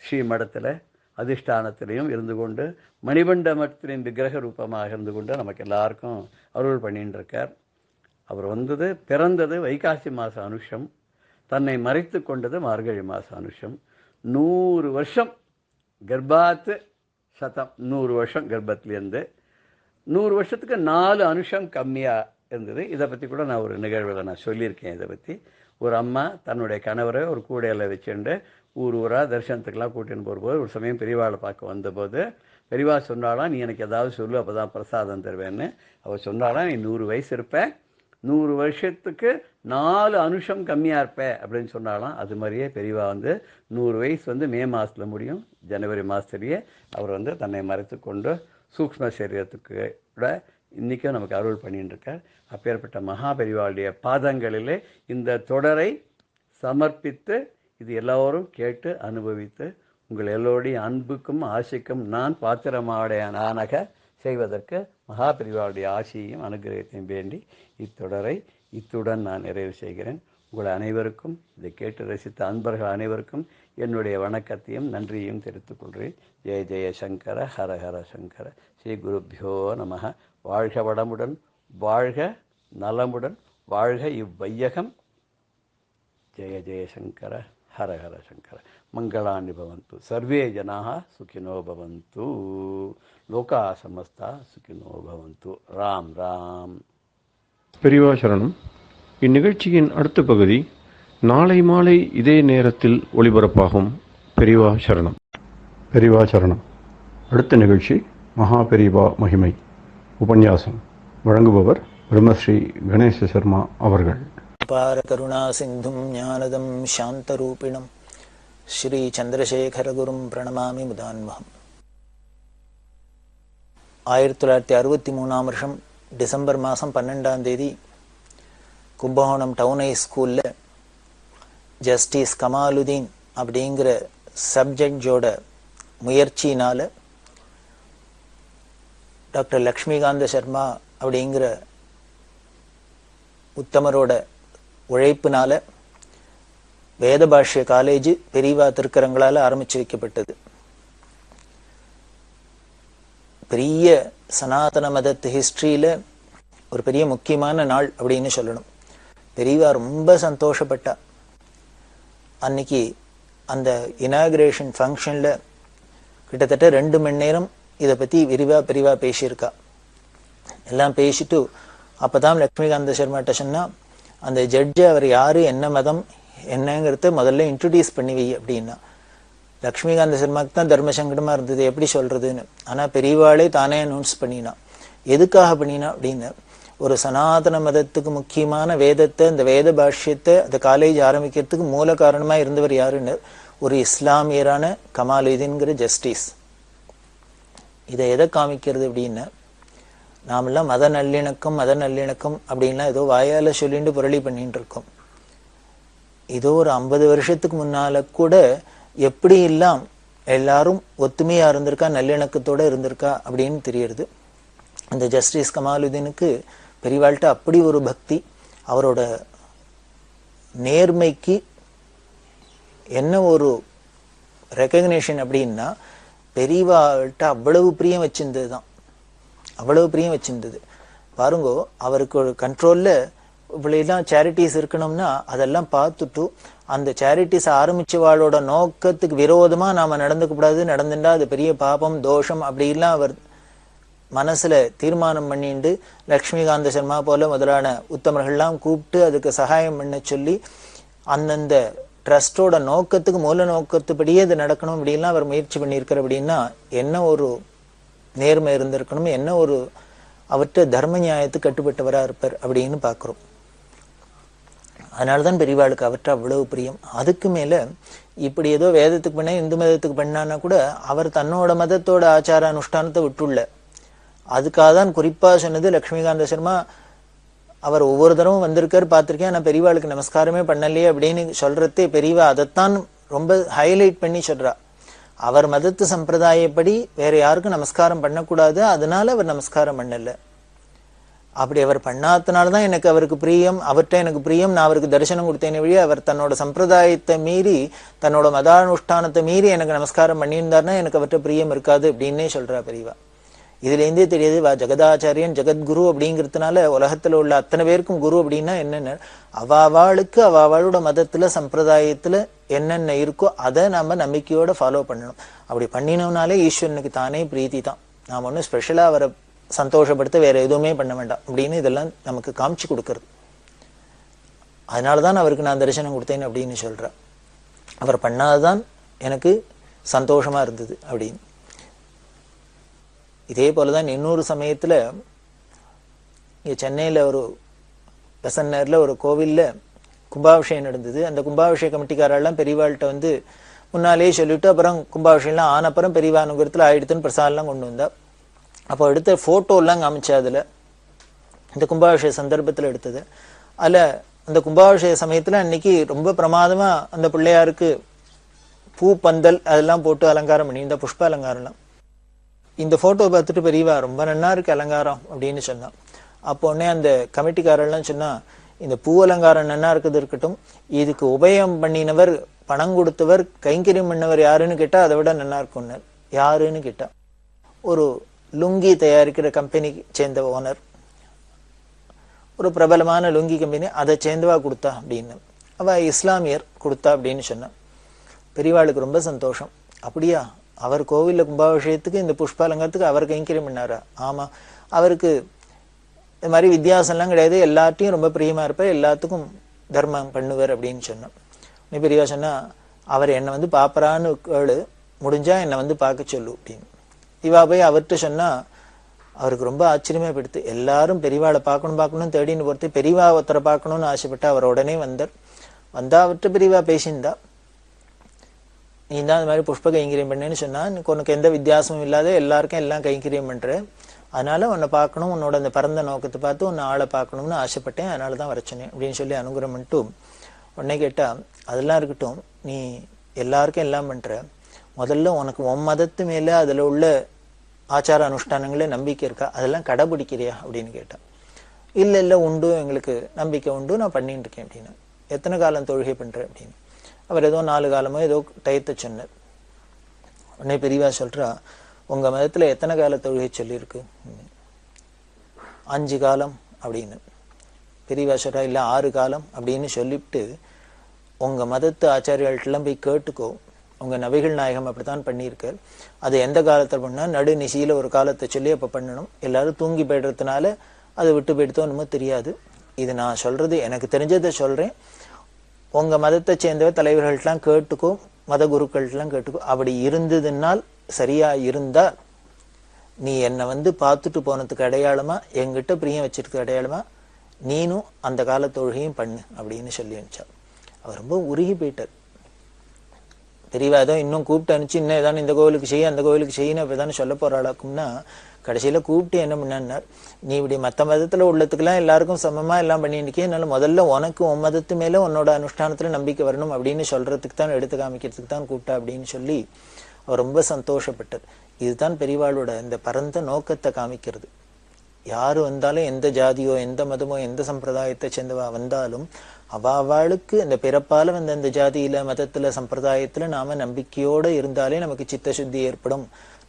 [SPEAKER 5] ஸ்ரீமடத்தில் அதிஷ்டானத்திலையும் இருந்து கொண்டு மணிமண்டபத்தின் விக்கிரக ரூபமாக இருந்து கொண்டு நமக்கு எல்லாருக்கும் அருள் பண்ணின்னு இருக்கார். அவர் பிறந்தது வைகாசி மாத அனுஷம், தன்னை மறைத்து கொண்டது மார்கழி மாத அனுஷம். 100 வருஷம் கர்ப்பாத்து சதம், 100 வருஷம் கர்ப்பத்திலேருந்து 100 வருஷத்துக்கு 4 அனுஷம் கம்மியாக இருந்தது. இதை பற்றி கூட நான் ஒரு நிகழ்வில் நான் சொல்லியிருக்கேன். இதை பற்றி ஒரு அம்மா தன்னுடைய கணவரை ஒரு கூடையில் வச்சுட்டு ஊராக தரிசனத்துக்கெல்லாம் கூட்டின்னு போகும்போது ஒரு சமயம் பெரியவாளை பார்க்க வந்தபோது பெரியவா சொன்னாலாம், நீ எனக்கு ஏதாவது சொல்லு, அப்போ தான் பிரசாதம் தருவேன்னு. அவள் சொன்னாலாம், நீ 100 வயசு இருப்பேன், 100 வருஷத்துக்கு 4 அனுஷம் கம்மியாக இருப்பேன் அப்படின்னு சொன்னாலாம். அது மாதிரியே பெரியவா 100 வயசு மே மாதத்தில் முடியும், ஜனவரி மாதத்துலேயே அவர் தன்னை மறைத்து கொண்டு சூக்ஷ்ம சரீரத்துக்கு கூட இன்றைக்கும் நமக்கு அருள் பண்ணிட்டு இருக்கார். அப்பேற்பட்ட மகாபெரிவாளுடைய பாதங்களிலே இந்த தொடரை சமர்ப்பித்து இது எல்லோரும் கேட்டு அனுபவித்து உங்கள் எல்லோருடைய அன்புக்கும் ஆசைக்கும் நான் பாத்திரமாடையானாக செய்வதற்கு மகாபெரிவாளுடைய ஆசையையும் அனுகிரகத்தையும் வேண்டி இத்தொடரை இத்துடன் நான் நிறைவு செய்கிறேன். உங்கள் அனைவருக்கும் இதை கேட்டு ரசித்த அன்பர்கள் அனைவருக்கும் என்னுடைய வணக்கத்தையும் நன்றியையும் தெரிவித்துக் கொள்கிறேன். ஜெய ஜெய சங்கர ஹர ஹர சங்கர. ஸ்ரீ குருப்பியோ நமஹ. வாழ்க வளமுடன், வாழ்க நலமுடன், வாழ்க இவ்வையகம். ஜெய ஜெய சங்கர ஹர ஹர சங்கர. மங்களானி பவந்து, சர்வே ஜனாக சுகினோ பவந்து, லோகா சமஸ்தா சுகினோ பவந்து. ராம் ராம்.
[SPEAKER 1] பெரியவா சரணம். இந்நிகழ்ச்சியின் அடுத்த பகுதி நாளை மாலை இதே நேரத்தில் ஒளிபரப்பாகும். பெரியவா சரணம். பெரியவா சரணம். அடுத்த நிகழ்ச்சி மகா பெரியவா மகிமை உபன்யாசம். வழங்குபவர் பிரம்மஸ்ரீ கணேச சர்மா அவர்கள்.
[SPEAKER 2] அபார கருணா சிந்தும் ஞானதம் சாந்தரூபிணம் ஸ்ரீ சந்திரசேகரகுரும் பிரணமாமி முதான்வகம். 1963 வருஷம் டிசம்பர் மாதம் 12ஆம் தேதி கும்பகோணம் டவுன் ஹை ஸ்கூலில் ஜஸ்டிஸ் கமாலுதீன் அப்படிங்கிற சப்ஜெக்டோட முயற்சியினால் டாக்டர் லக்ஷ்மிகாந்த சர்மா அப்படிங்கிற உத்தமரோட உழைப்பினால வேத பாஷ்ய காலேஜ் பெரியவா திருக்கரங்களால் ஆரம்பிச்சு வைக்கப்பட்டது. பெரிய சனாதன மதத்து ஹிஸ்டரியில ஒரு பெரிய முக்கியமான நாள் அப்படின்னு சொல்லணும். பெரியவா ரொம்ப சந்தோஷப்பட்டா. அன்னைக்கு அந்த இனாகிரேஷன் ஃபங்க்ஷன்ல கிட்டத்தட்ட 2 மணி நேரம் இதை பத்தி பெரியவா பேசியிருக்கா. எல்லாம் பேசிட்டு அப்பதான் லக்ஷ்மிகாந்த சர்மாட்ட சொன்னா, அந்த ஜட்ஜு அவர் யாரு, என்ன மதம், என்னங்கிறத முதல்ல இன்ட்ரடியூஸ் பண்ணி வை அப்படின்னா. லக்ஷ்மிகாந்த சர்மாவுக்கு தான் தர்ம சங்கடமா இருந்தது, எப்படி சொல்றதுன்னு. ஆனா பெரியவாளே தானே அனௌன்ஸ் பண்ணினா. எதுக்காக பண்ணினா அப்படின்னு, ஒரு சனாதன மதத்துக்கு முக்கியமான வேதத்தை, இந்த வேத பாஷ்யத்தை அந்த காலேஜ் ஆரம்பிக்கிறதுக்கு மூல காரணமா இருந்தவர் யாருன்னு, ஒரு இஸ்லாமியரான கமாலுதீன்கிற ஜஸ்டிஸ். இதை எதை காமிக்கிறது அப்படின்னா, நாமெல்லாம் மத நல்லிணக்கம் அப்படின்லாம் ஏதோ வாயால சொல்லிட்டு புரளி பண்ணிட்டு இருக்கோம். இதோ ஒரு 50 வருஷத்துக்கு முன்னால கூட எப்படி எல்லாம் எல்லாரும் ஒத்துமையா இருந்திருக்கா, நல்லிணக்கத்தோட இருந்திருக்கா அப்படின்னு தெரியுது. அந்த ஜஸ்டிஸ் கமாலுதீனுக்கு பெரியவாள்கிட்ட அப்படி ஒரு பக்தி. அவரோட நேர்மைக்கு என்ன ஒரு ரெகக்னேஷன் அப்படின்னா, பெரியவாள்கிட்ட அவ்வளவு பிரியம் வச்சிருந்ததுதான், அவ்வளவு பிரியம் வச்சிருந்தது. பாருங்கோ, அவருக்கு ஒரு கண்ட்ரோல்ல இவ்வளவுலாம் சேரிட்டிஸ் இருக்கணும்னா அதெல்லாம் பார்த்துட்டு அந்த சேரிட்டிஸ் ஆரம்பிச்சவாளோட நோக்கத்துக்கு விரோதமா நாம நடந்துக்க கூடாது, நடந்துட்டா அது பெரிய பாபம் தோஷம் அப்படிலாம் அவர் மனசுல தீர்மானம் பண்ணிட்டு லக்ஷ்மிகாந்த சர்மா போல முதலான உத்தமர்கள்லாம் கூப்பிட்டு அதுக்கு சகாயம் பண்ண சொல்லி அந்தந்த ட்ரஸ்டோட நோக்கத்துக்கு மூல நோக்கத்துப்படியே அது நடக்கணும் அப்படின்லாம் அவர் முயற்சி பண்ணியிருக்கார். அப்படின்னா என்ன ஒரு நேர்மை இருந்திருக்கணும், என்ன ஒரு அவற்றை தர்ம நியாயத்துக்கு கட்டுப்பட்டவரா இருப்பார் அப்படின்னு பாக்குறோம். அதனாலதான் பெரியவாளுக்கு அவற்றை அவ்வளவு பிரியம். அதுக்கு மேல இப்படி ஏதோ வேதத்துக்கு பண்ண இந்து மதத்துக்கு பண்ணான்னா கூட அவர் தன்னோட மதத்தோட ஆச்சார அனுஷ்டானத்தை விட்டுள்ள. அதுக்காக தான் குறிப்பா சொன்னது லக்ஷ்மிகாந்த சர்மா. அவர் ஒவ்வொரு தடவும் வந்திருக்காரு, பார்த்திருக்கேன், ஆனா பெரியவாளுக்கு நமஸ்காரமே பண்ணலையே அப்படின்னு சொல்றதே பெரியவா அதைத்தான் ரொம்ப ஹைலைட் பண்ணி சொல்றா. அவர் மதத்து சம்பிரதாயப்படி வேற யாருக்கும் நமஸ்காரம் பண்ணக்கூடாது, அதனால அவர் நமஸ்காரம் பண்ணல. அப்படி அவர் பண்ணாதனால்தான் எனக்கு அவருக்கு பிரியம், அவர்கிட்ட எனக்கு பிரியம், நான் அவருக்கு தரிசனம் கொடுத்தேனே வழி அவர் தன்னோட சம்பிரதாயத்தை மீறி தன்னோட மதானுஷ்டானத்தை மீறி எனக்கு நமஸ்காரம் பண்ணியிருந்தாருன்னா எனக்கு அவர்கிட்ட பிரியம் இருக்காது அப்படின்னே சொல்றா பெரியவா. இதுல இருந்தே தெரியுது ஜெகதாச்சாரியன் ஜெகத்குரு அப்படிங்கிறதுனால உலகத்துல உள்ள அத்தனை பேருக்கும் குரு அப்படின்னா என்னென்ன, அவாவாளுக்கு அவாவாளோட மதத்துல சம்பிரதாயத்துல என்னென்ன இருக்கோ அதை நாம நம்பிக்கையோட ஃபாலோ பண்ணணும். அப்படி பண்ணினோம்னாலே ஈஸ்வரனுக்கு தானே பிரீத்தி தான். நாம ஒன்னும் ஸ்பெஷலா அவரை சந்தோஷப்படுத்த வேற எதுவுமே பண்ண வேண்டாம் அப்படின்னு இதெல்லாம் நமக்கு காமிச்சு கொடுக்கறது. அதனாலதான் அவருக்கு நான் தரிசனம் கொடுத்தேன் அப்படின்னு சொல்றேன். அவர் பண்ணாதான் எனக்கு சந்தோஷமா இருந்தது அப்படின்னு. இதே போலதான் இன்னொரு சமயத்துல இங்க சென்னையில ஒரு பெசன்னர்ல ஒரு கோவில்ல கும்பாபிஷேகம் நடந்தது. அந்த கும்பாபிஷேக கமிட்டிக்காரெல்லாம் பெரியவாள்கிட்ட வந்து முன்னாலேயே சொல்லிட்டு அப்புறம் கும்பாபிஷேகம்லாம் ஆனப்புறம் பெரியவா அனுகிரகத்துல ஆயிடுத்துன்னு பிரசாதம்லாம் கொண்டு வந்தா. அப்போ எடுத்த போட்டோ எல்லாம் காமிச்சா அதுல இந்த கும்பாபிஷேக சந்தர்ப்பத்துல எடுத்தது. அதுல அந்த கும்பாபிஷேக சமயத்துல அன்னைக்கு ரொம்ப பிரமாதமா அந்த பிள்ளையாருக்கு பூ பந்தல் அதெல்லாம் போட்டு அலங்காரம் பண்ணி இந்த புஷ்ப அலங்காரம்லாம். இந்த போட்டோ பார்த்துட்டு பெரியவா ரொம்ப நன்னா இருக்கு அலங்காரம் அப்படின்னு சொன்னான். அப்போ உடனே அந்த கமிட்டிக்காரெல்லாம் சொன்னா, இந்த பூ அலங்காரம் நன்னா இருக்குது இருக்கட்டும், இதுக்கு உபயம் பண்ணினவர் பணம் கொடுத்தவர் கைங்கரியம் பண்ணவர் யாருன்னு கேட்டா அதை விட நன்னா இருக்கும்னு. யாருன்னு கேட்டா ஒரு லுங்கி தயாரிக்கிற கம்பெனி சேர்ந்த ஓனர், ஒரு பிரபலமான லுங்கி கம்பெனி, அதை சேர்ந்தவா கொடுத்தா அப்படின்னு. அவ இஸ்லாமியர் கொடுத்தா அப்படின்னு சொன்னான். பெரியவாளுக்கு ரொம்ப சந்தோஷம். அப்படியா, அவர் கோவில்ல கும்பாபிஷேகத்துக்கு இந்த புஷ்பாலங்காரத்துக்கு அவர் கைங்கரியம் பண்ணாரா? ஆமா, அவருக்கு இந்த மாதிரி வித்தியாசம்லாம் கிடையாது, எல்லாத்தையும் ரொம்ப பிரியமா இருப்பார், எல்லாத்துக்கும் தர்மம் பண்ணுவார் அப்படின்னு சொன்னோம். நீ பெரியவா சொன்னா, அவர் என்னை வந்து பாப்பரான்னு கேளு, முடிஞ்சா என்னை வந்து பார்க்க சொல்லு அப்படின்னு. இவா போய் அவர்கிட்ட சொன்னா அவருக்கு ரொம்ப ஆச்சரியமா போயிடுது. எல்லாரும் பெரியவாளை பார்க்கணும் தேடின்னு பொறுத்து பெரியவா ஒருத்தரை பார்க்கணும்னு ஆசைப்பட்டு அவர் உடனே வந்தார். வந்தா அவர்கிட்ட பெரியவா பேசியிருந்தா, நீ தான் இந்த மாதிரி புஷ்ப கைங்கரியம் பண்ணேன்னு சொன்னா, உனக்கு எந்த வித்தியாசமும் இல்லாத எல்லாருக்கும் எல்லாம் கைங்கரியம் பண்ற, அதனால உன்னை பார்க்கணும், உன்னோட அந்த பரந்த நோக்கத்தை பார்த்து உன்னை ஆளை பார்க்கணும்னு ஆசைப்பட்டேன், அதனால தான் வரச்சனேன் அப்படின்னு சொல்லி அனுகிரகம் பண்ணிட்டு உடனே கேட்டா, அதெல்லாம் இருக்கட்டும், நீ எல்லாருக்கும் எல்லாம் பண்ற, முதல்ல உனக்கு உன் மதத்து மேல அதுல உள்ள ஆச்சார அனுஷ்டானங்களே நம்பிக்கை இருக்கா, அதெல்லாம் கடைபிடிக்கிறியா அப்படின்னு கேட்டான். இல்ல இல்ல உண்டு, எங்களுக்கு நம்பிக்கை உண்டு, நான் பண்ணிட்டு இருக்கேன் அப்படின்னு. எத்தனை காலம் தொழுகை பண்ற அப்படின்னு. அவர் ஏதோ 4 காலமோ ஏதோ டயத்தை சொன்னார். உடனே பெரியவா சொல்றா, உங்க மதத்துல எத்தனை கால தொழுகை சொல்லியிருக்கு? 5 காலம் அப்படின்னு. பெரியவா சொல்றா, இல்ல 6 காலம் அப்படின்னு சொல்லிவிட்டு, உங்க மதத்து ஆச்சாரியர்கள்ட்டெல்லாம் போய் கேட்டுக்கோ, உங்க நபிகள் நாயகம் அப்படித்தான் பண்ணியிருக்கார், அது எந்த காலத்தில் பண்ணா நடு நிசியில ஒரு காலத்தை சொல்லி அப்ப பண்ணணும், எல்லாரும் தூங்கி போயிடுறதுனால அதை விட்டு போயிடுத்தோ என்னமோ தெரியாது, இது நான் சொல்றது எனக்கு தெரிஞ்சதை சொல்றேன், உங்க மதத்தை சேர்ந்த தலைவர்கள்ட்டெல்லாம் கேட்டுக்கோ, மத குருக்கள்லாம் கேட்டுக்கோ, அப்படி இருந்ததுனால் சரியா இருந்தா நீ என்னை வந்து பார்த்துட்டு போனதுக்கு அடையாளமா, என்கிட்ட பிரியம் வச்சிருக்க அடையாளமா நீனும் அந்த கால தொழுகையும் பண்ணு அப்படின்னு சொல்லி அனுப்பிச்சா. அவர் ரொம்ப உருகி போயிட்டார். பெரியவா ஏதோ இன்னும் கூப்பிட்டு அனுப்பிச்சு, இன்னும் ஏதாவது இந்த கோவிலுக்கு செய்ய அந்த கோவிலுக்கு செய்யணும் இப்பதானே சொல்ல போறாளாக்கும்னா, கடைசியில கூப்பிட்டு என்ன பண்ணார், நீ இப்படி மத்த மதத்துல உள்ளதுக்கெல்லாம் எல்லாருக்கும் சமமா எல்லாம் பண்ணிட்டு இருக்கே, அதனால முதல்ல உனக்கு உன் மதத்து மேல உன்னோட அனுஷ்டானத்துல நம்பிக்கை வரணும் அப்படின்னு சொல்றதுக்கு தான், எடுத்து காமிக்கிறதுக்கு தான் கூப்பிட்டா அப்படின்னு சொல்லி அவர் ரொம்ப சந்தோஷப்பட்டார். இதுதான் பெரியவாளோட இந்த பரந்த நோக்கத்தை காமிக்கிறது. யாரு வந்தாலும், எந்த ஜாதியோ எந்த மதமோ எந்த சம்பிரதாயத்தை சேர்ந்தவா வந்தாலும், அவளுக்கு இந்த பிறப்பால வந்த இந்த ஜாதியில மதத்துல சம்பிரதாயத்துல நாம நம்பிக்கையோட இருந்தாலே நமக்கு சித்த சுத்தி ஏற்படும்,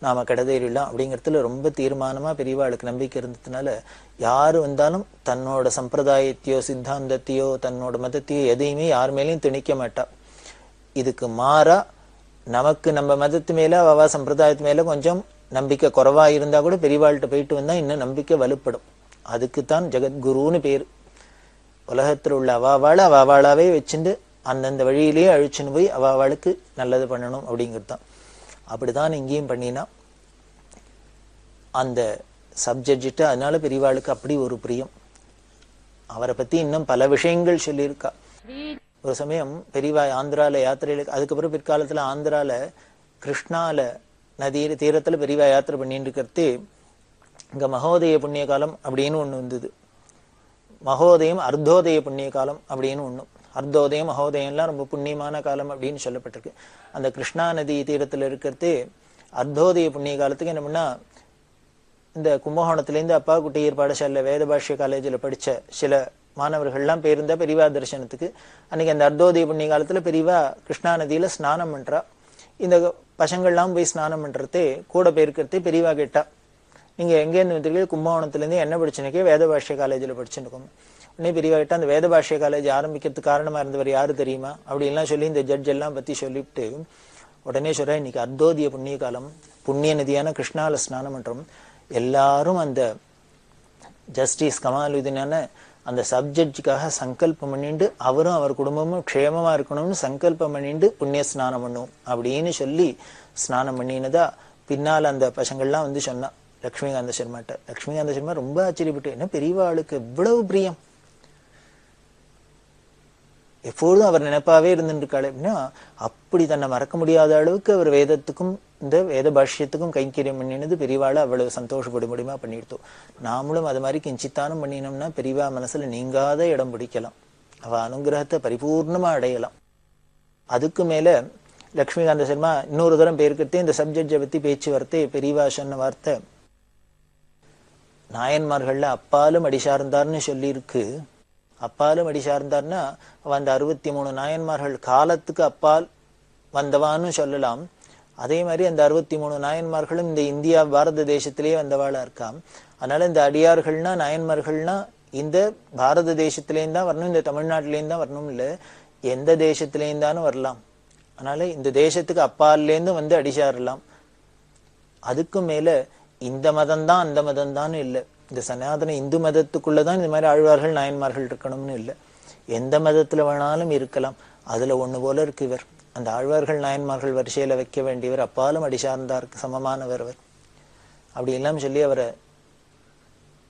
[SPEAKER 2] நாம கடதேறிடலாம் அப்படிங்கிறதுல ரொம்ப தீர்மானமா பெரியவாளுக்கு நம்பிக்கை இருந்ததுனால, யாரு வந்தாலும் தன்னோட சம்பிரதாயத்தையோ சித்தாந்தத்தையோ தன்னோட மதத்தையோ எதையுமே யார் மேலேயும் திணிக்க மாட்டா. இதுக்கு மாறா நமக்கு நம்ம மதத்து மேல அவ சம்பிரதாயத்து மேல கொஞ்சம் நம்பிக்கை குறைவா இருந்தா கூட பெரியவாள்கிட்ட போயிட்டு வந்தா இன்னும் நம்பிக்கை வலுப்படும். அதுக்குத்தான் ஜெகத்குருன்னு பேரு. உலகத்துல உள்ள அவாவாளாவே வச்சுட்டு அந்தந்த வழியிலேயே அழிச்சுன்னு போய் அவாவாளுக்கு நல்லது பண்ணணும் அப்படிங்கிறது தான். அப்படிதான் இங்கேயும் பண்ணினா அந்த சப்ஜெக்ட். அதனால பெரியவாளுக்கு அப்படி ஒரு பிரியம். அவரை பத்தி இன்னும் பல விஷயங்கள் சொல்லியிருக்கா. ஒரு சமயம் பெரியவா ஆந்திரால யாத்திரையில, அதுக்கப்புறம் பிற்காலத்துல ஆந்திரால கிருஷ்ணால நதி தீரத்துல பெரியவா யாத்திரை பண்ணிட்டு இருக்கிறது, இங்க மகோதய புண்ணிய காலம் அப்படின்னு ஒண்ணு வந்தது. மகோதயம் அர்த்தோதய புண்ணிய காலம் அப்படின்னு ஒண்ணு. அர்த்தோதயம் மகோதயம்லாம் ரொம்ப புண்ணியமான காலம் அப்படின்னு சொல்லப்பட்டிருக்கு. அந்த கிருஷ்ணா நதி தீரத்துல இருக்கிறது அர்த்தோதய புண்ணிய காலத்துக்கு என்ன பண்ணா, இந்த கும்பகோணத்திலேருந்து அப்பா குட்டியர் பாடசாலையில வேத பாஷ்ய காலேஜில் படிச்ச சில மாணவர்கள்லாம் போயிருந்தா பெரியவா தரிசனத்துக்கு. அன்னைக்கு அந்த அர்த்தோதய புண்ணிய காலத்துல பெரியவா கிருஷ்ணா நதியில ஸ்நானம் பண்றா. இந்த பசங்கள்லாம் போய் ஸ்நானம் பண்றதே கூட போயிருக்கிறதே பெரியவா கேட்டா, நீங்க எங்கேருந்து வந்திருக்கீங்க? கும்பகோணத்துலேருந்து. என்ன படிச்சுனக்கே? வேத பாஷ்ய காலேஜில் படிச்சுருக்கோம். உடனே பெரியவா கேட்டா, அந்த வேத பாஷ்ய காலேஜ் ஆரம்பிக்கிறதுக்கு காரணமா இருந்தவர் யாரு தெரியுமா அப்படின்லாம் சொல்லி இந்த ஜட்ஜ் எல்லாம் பத்தி சொல்லிவிட்டு உடனே சொல்ற, இன்னைக்கு அர்த்தோதய புண்ணிய காலம், புண்ணிய நதியான கிருஷ்ணால ஸ்நானம் பண்றோம், எல்லாரும் அந்த ஜஸ்டிஸ் கமாலுதீனான அந்த சப்ஜெக்டுக்காக சங்கல்பம் பண்ணிட்டு அவரும் அவர் குடும்பமும் க்ஷேமமா இருக்கணும்னு சங்கல்பம் பண்ணிட்டு புண்ணிய ஸ்நானம் பண்ணும் அப்படின்னு சொல்லி ஸ்நானம் பண்ணினதா பின்னால் அந்த பசங்கள்லாம் வந்து சொன்னா லட்சுமிகாந்த சர்மாட்ட. லட்சுமிகாந்த சர்மா ரொம்ப ஆச்சரியப்பட்டு, என்ன பெரியவாளுக்கு எவ்வளவு பிரியம், எப்பொழுதும் அவர் நினைப்பாவே இருந்துருக்காள் அப்படின்னா, அப்படி தன்னை மறக்க முடியாத அளவுக்கு அவர் வேதத்துக்கும் இந்த வேத பாஷ்யத்துக்கும் கைங்கரியம் பண்ணினது பெரியவாளை அவ்வளவு சந்தோஷப்பட முடியுமா பண்ணிடுத்தோம். நாமளும் அது மாதிரி கிஞ்சித்தானம் பண்ணினோம்னா பெரியவா மனசுல நீங்காத இடம் பிடிக்கலாம், அவ அனுகிரகத்தை பரிபூர்ணமா அடையலாம். அதுக்கு மேல லட்சுமிகாந்த சர்மா இன்னொரு தரம் பேருக்கிட்டே இந்த சப்ஜெக்டை பத்தி பேச்சு வார்த்தை பெரியவா சொன்ன வார்த்தை, நாயன்மார்கள்ல அப்பாலும் அடி சார்ந்தார்னு சொல்லி இருக்கு. அப்பாலும் அடி சார்ந்தார்னா அவ அந்த 63 நாயன்மார்கள் காலத்துக்கு அப்பால் வந்தவான்னு சொல்லலாம். அதே மாதிரி அந்த 63 நாயன்மார்களும் இந்த இந்தியா பாரத தேசத்திலேயே வந்தவாளா இருக்காம். அதனால இந்த அடியார்கள்னா நாயன்மார்கள்னா இந்த பாரத தேசத்திலேயும் தான் வரணும், இந்த தமிழ்நாட்டிலேயும் தான் வரணும், இல்லை எந்த தேசத்திலேயும் தானும் வரலாம். அதனால இந்த தேசத்துக்கு அப்பாலேருந்து வந்து அடிச்சாரலாம். அதுக்கும் மேல இந்த மதம்தான் அந்த மதம்தான் இல்லை. இந்த சனாதன இந்து மதத்துக்குள்ளதான் இந்த மாதிரி ஆழ்வார்கள் நாயன்மார்கள் இருக்கணும்னு இல்லை. எந்த மதத்துல வேணாலும் இருக்கலாம். அதுல ஒண்ணு போல இருக்கு இவர். அந்த ஆழ்வார்கள் நாயன்மார்கள் வரிசையில வைக்க வேண்டியவர், அப்பாலும் அடி சார்ந்தாருக்கு சமமானவர் அவர். அப்படி எல்லாம் சொல்லி அவரை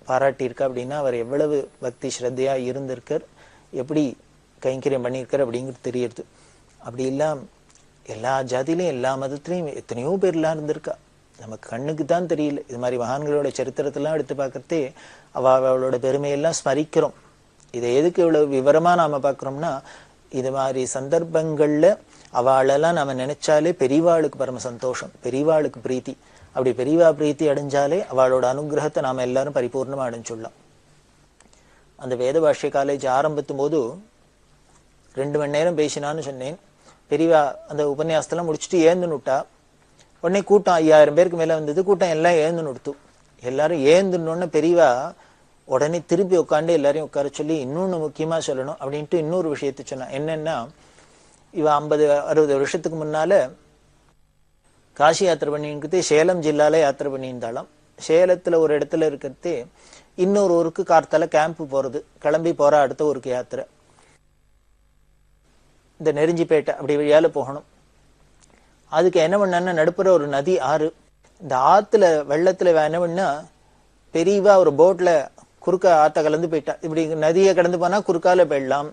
[SPEAKER 2] பாராட்டியிருக்கா. அப்படின்னா அவர் எவ்வளவு பக்தி ஸ்ரத்தையா இருந்திருக்கார், எப்படி கைங்கரியம் பண்ணியிருக்கார் அப்படிங்கிறது தெரியுது. அப்படி இல்லாம எல்லா ஜாதியிலையும் எல்லா மதத்திலையும் எத்தனையோ பேர்லாம் இருந்திருக்கா. நமக்கு கண்ணுக்கு தான் தெரியல. இது மாதிரி மகான்களோட சரித்திரத்தெல்லாம் எடுத்து பார்க்கறதே அவளோட பெருமையெல்லாம் ஸ்மரிக்கிறோம். இதை எதுக்கு இவ்வளவு விவரமா நாம பார்க்கிறோம்னா, இது மாதிரி சந்தர்ப்பங்கள்ல அவளெல்லாம் நம்ம நினைச்சாலே பெரியவாளுக்கு பரம சந்தோஷம், பெரியவாளுக்கு பிரீத்தி. அப்படி பெரியவா பிரீத்தி அடைஞ்சாலே அவளோட அனுகிரகத்தை நாம எல்லாரும் பரிபூர்ணமா அடைஞ்சுடலாம். அந்த வேத பாஷ்ய காலேஜ் ஆரம்பித்தும் போது 2 மணி நேரம் பேசினான்னு சொன்னேன். பெரியவா அந்த உபன்யாசத்தெல்லாம் முடிச்சுட்டு ஏந்துன்னு விட்டா. உடனே கூட்டம் 5000 பேருக்கு மேல வந்தது. கூட்டம் எல்லாம் ஏந்துன்னு விடுத்து. எல்லாரும் ஏந்துன்னு பெரியவா உடனே திருப்பி உட்காந்து எல்லாரையும் உட்கார சொல்லி இன்னொன்னு முக்கியமா சொல்லணும் அப்படின்ட்டு இன்னொரு விஷயத்த சொன்னா. என்னன்னா, இவ 50-60 வருஷத்துக்கு முன்னால காசி யாத்திரை பண்ணிட்டு சேலம் ஜில்லால யாத்திரை பண்ணியிருந்தாலும், சேலத்துல ஒரு இடத்துல இருக்கிறது இன்னொரு ஊருக்கு கார்த்தால கேம்ப் போறது, கிளம்பி போற அடுத்த ஊருக்கு யாத்திரை. இந்த நெருஞ்சிப்பேட்டை அப்படி வழியால போகணும். அதுக்கு என்ன பண்ணா, நடுப்புற ஒரு நதி ஆறு. இந்த ஆத்துல வெள்ளத்துல என்ன பண்ணா, பெரியவா ஒரு போட்ல குறுக்க ஆத்த கலந்து போயிட்டா. இப்படி நதியை கடந்து போனா குறுக்கால போயிடலாம்.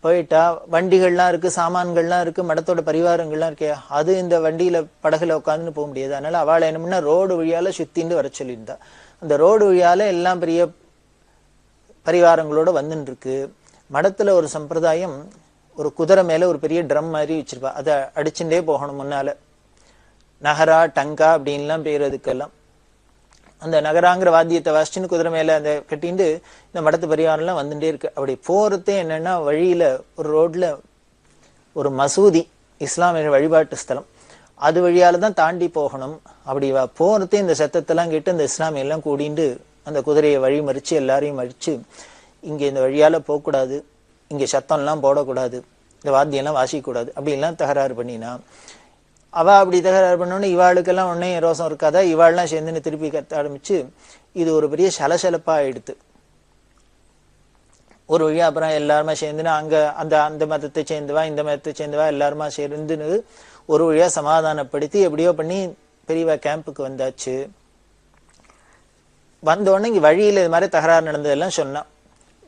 [SPEAKER 2] போயிட்டா வண்டிகள்லாம் இருக்கு, சாமான்கள்லாம் இருக்கு, மடத்தோட பரிவாரங்கள்லாம் இருக்கே, அது இந்த வண்டியில படகுல உட்காந்துன்னு போக முடியாது. அதனால அவளை என்ன பண்ணா, ரோடு வழியால சுத்தின்னு வர சொல்லியிருந்தா. அந்த ரோடு வழியால எல்லாம் பெரிய பரிவாரங்களோட வந்துன்னு இருக்கு. மடத்துல ஒரு சம்பிரதாயம், ஒரு குதிரை மேல ஒரு பெரிய ட்ரம் மாதிரி வச்சிருப்பா, அதை அடிச்சுட்டே போகணும் முன்னால. நகரா டங்கா அப்படின்லாம் பேர் அதுக்கெல்லாம். அந்த நகராங்கிற வாத்தியத்தை வாசிச்சுன்னு குதிரை மேல அந்த கட்டிட்டு இந்த மடத்து பரிவாரம்லாம் வந்துட்டே இருக்கு. அப்படி போறதே என்னன்னா, வழியில ஒரு ரோட்ல ஒரு மசூதி, இஸ்லாமிய வழிபாட்டு ஸ்தலம், அது வழியால தான் தாண்டி போகணும். அப்படி போறதே இந்த சத்தத்தெல்லாம் கேட்டு அந்த இஸ்லாமிய எல்லாம் கூடிண்டு அந்த குதிரையை வழி மறிச்சு எல்லாரையும் மறிச்சு, இங்க இந்த வழியால போகக்கூடாது, இங்க சத்தம் எல்லாம் போடக்கூடாது, இந்த வாத்தியம் எல்லாம் வாசிக்கூடாது அப்படின்லாம் தகராறு பண்ணினா. அவ அப்படி தகராறு பண்ணோன்னு இவாளுக்கெல்லாம் உடனே ரோசம் இருக்காதா, இவாள்லாம் சேர்ந்துன்னு திருப்பி கத்த ஆரம்பிச்சு இது ஒரு பெரிய சலசலப்பா ஆயிடுத்து. ஒரு வழியா அப்புறம் எல்லாருமா சேர்ந்துன்னு அங்க அந்த மதத்தை சேர்ந்துவா இந்த மதத்தை சேர்ந்துவா எல்லாருமா சேர்ந்துன்னு ஒரு வழியா சமாதானப்படுத்தி எப்படியோ பண்ணி பெரியவா கேம்புக்கு வந்தாச்சு. வந்தோடனே இங்க வழியில இது மாதிரி தகராறு நடந்ததெல்லாம் சொன்னா.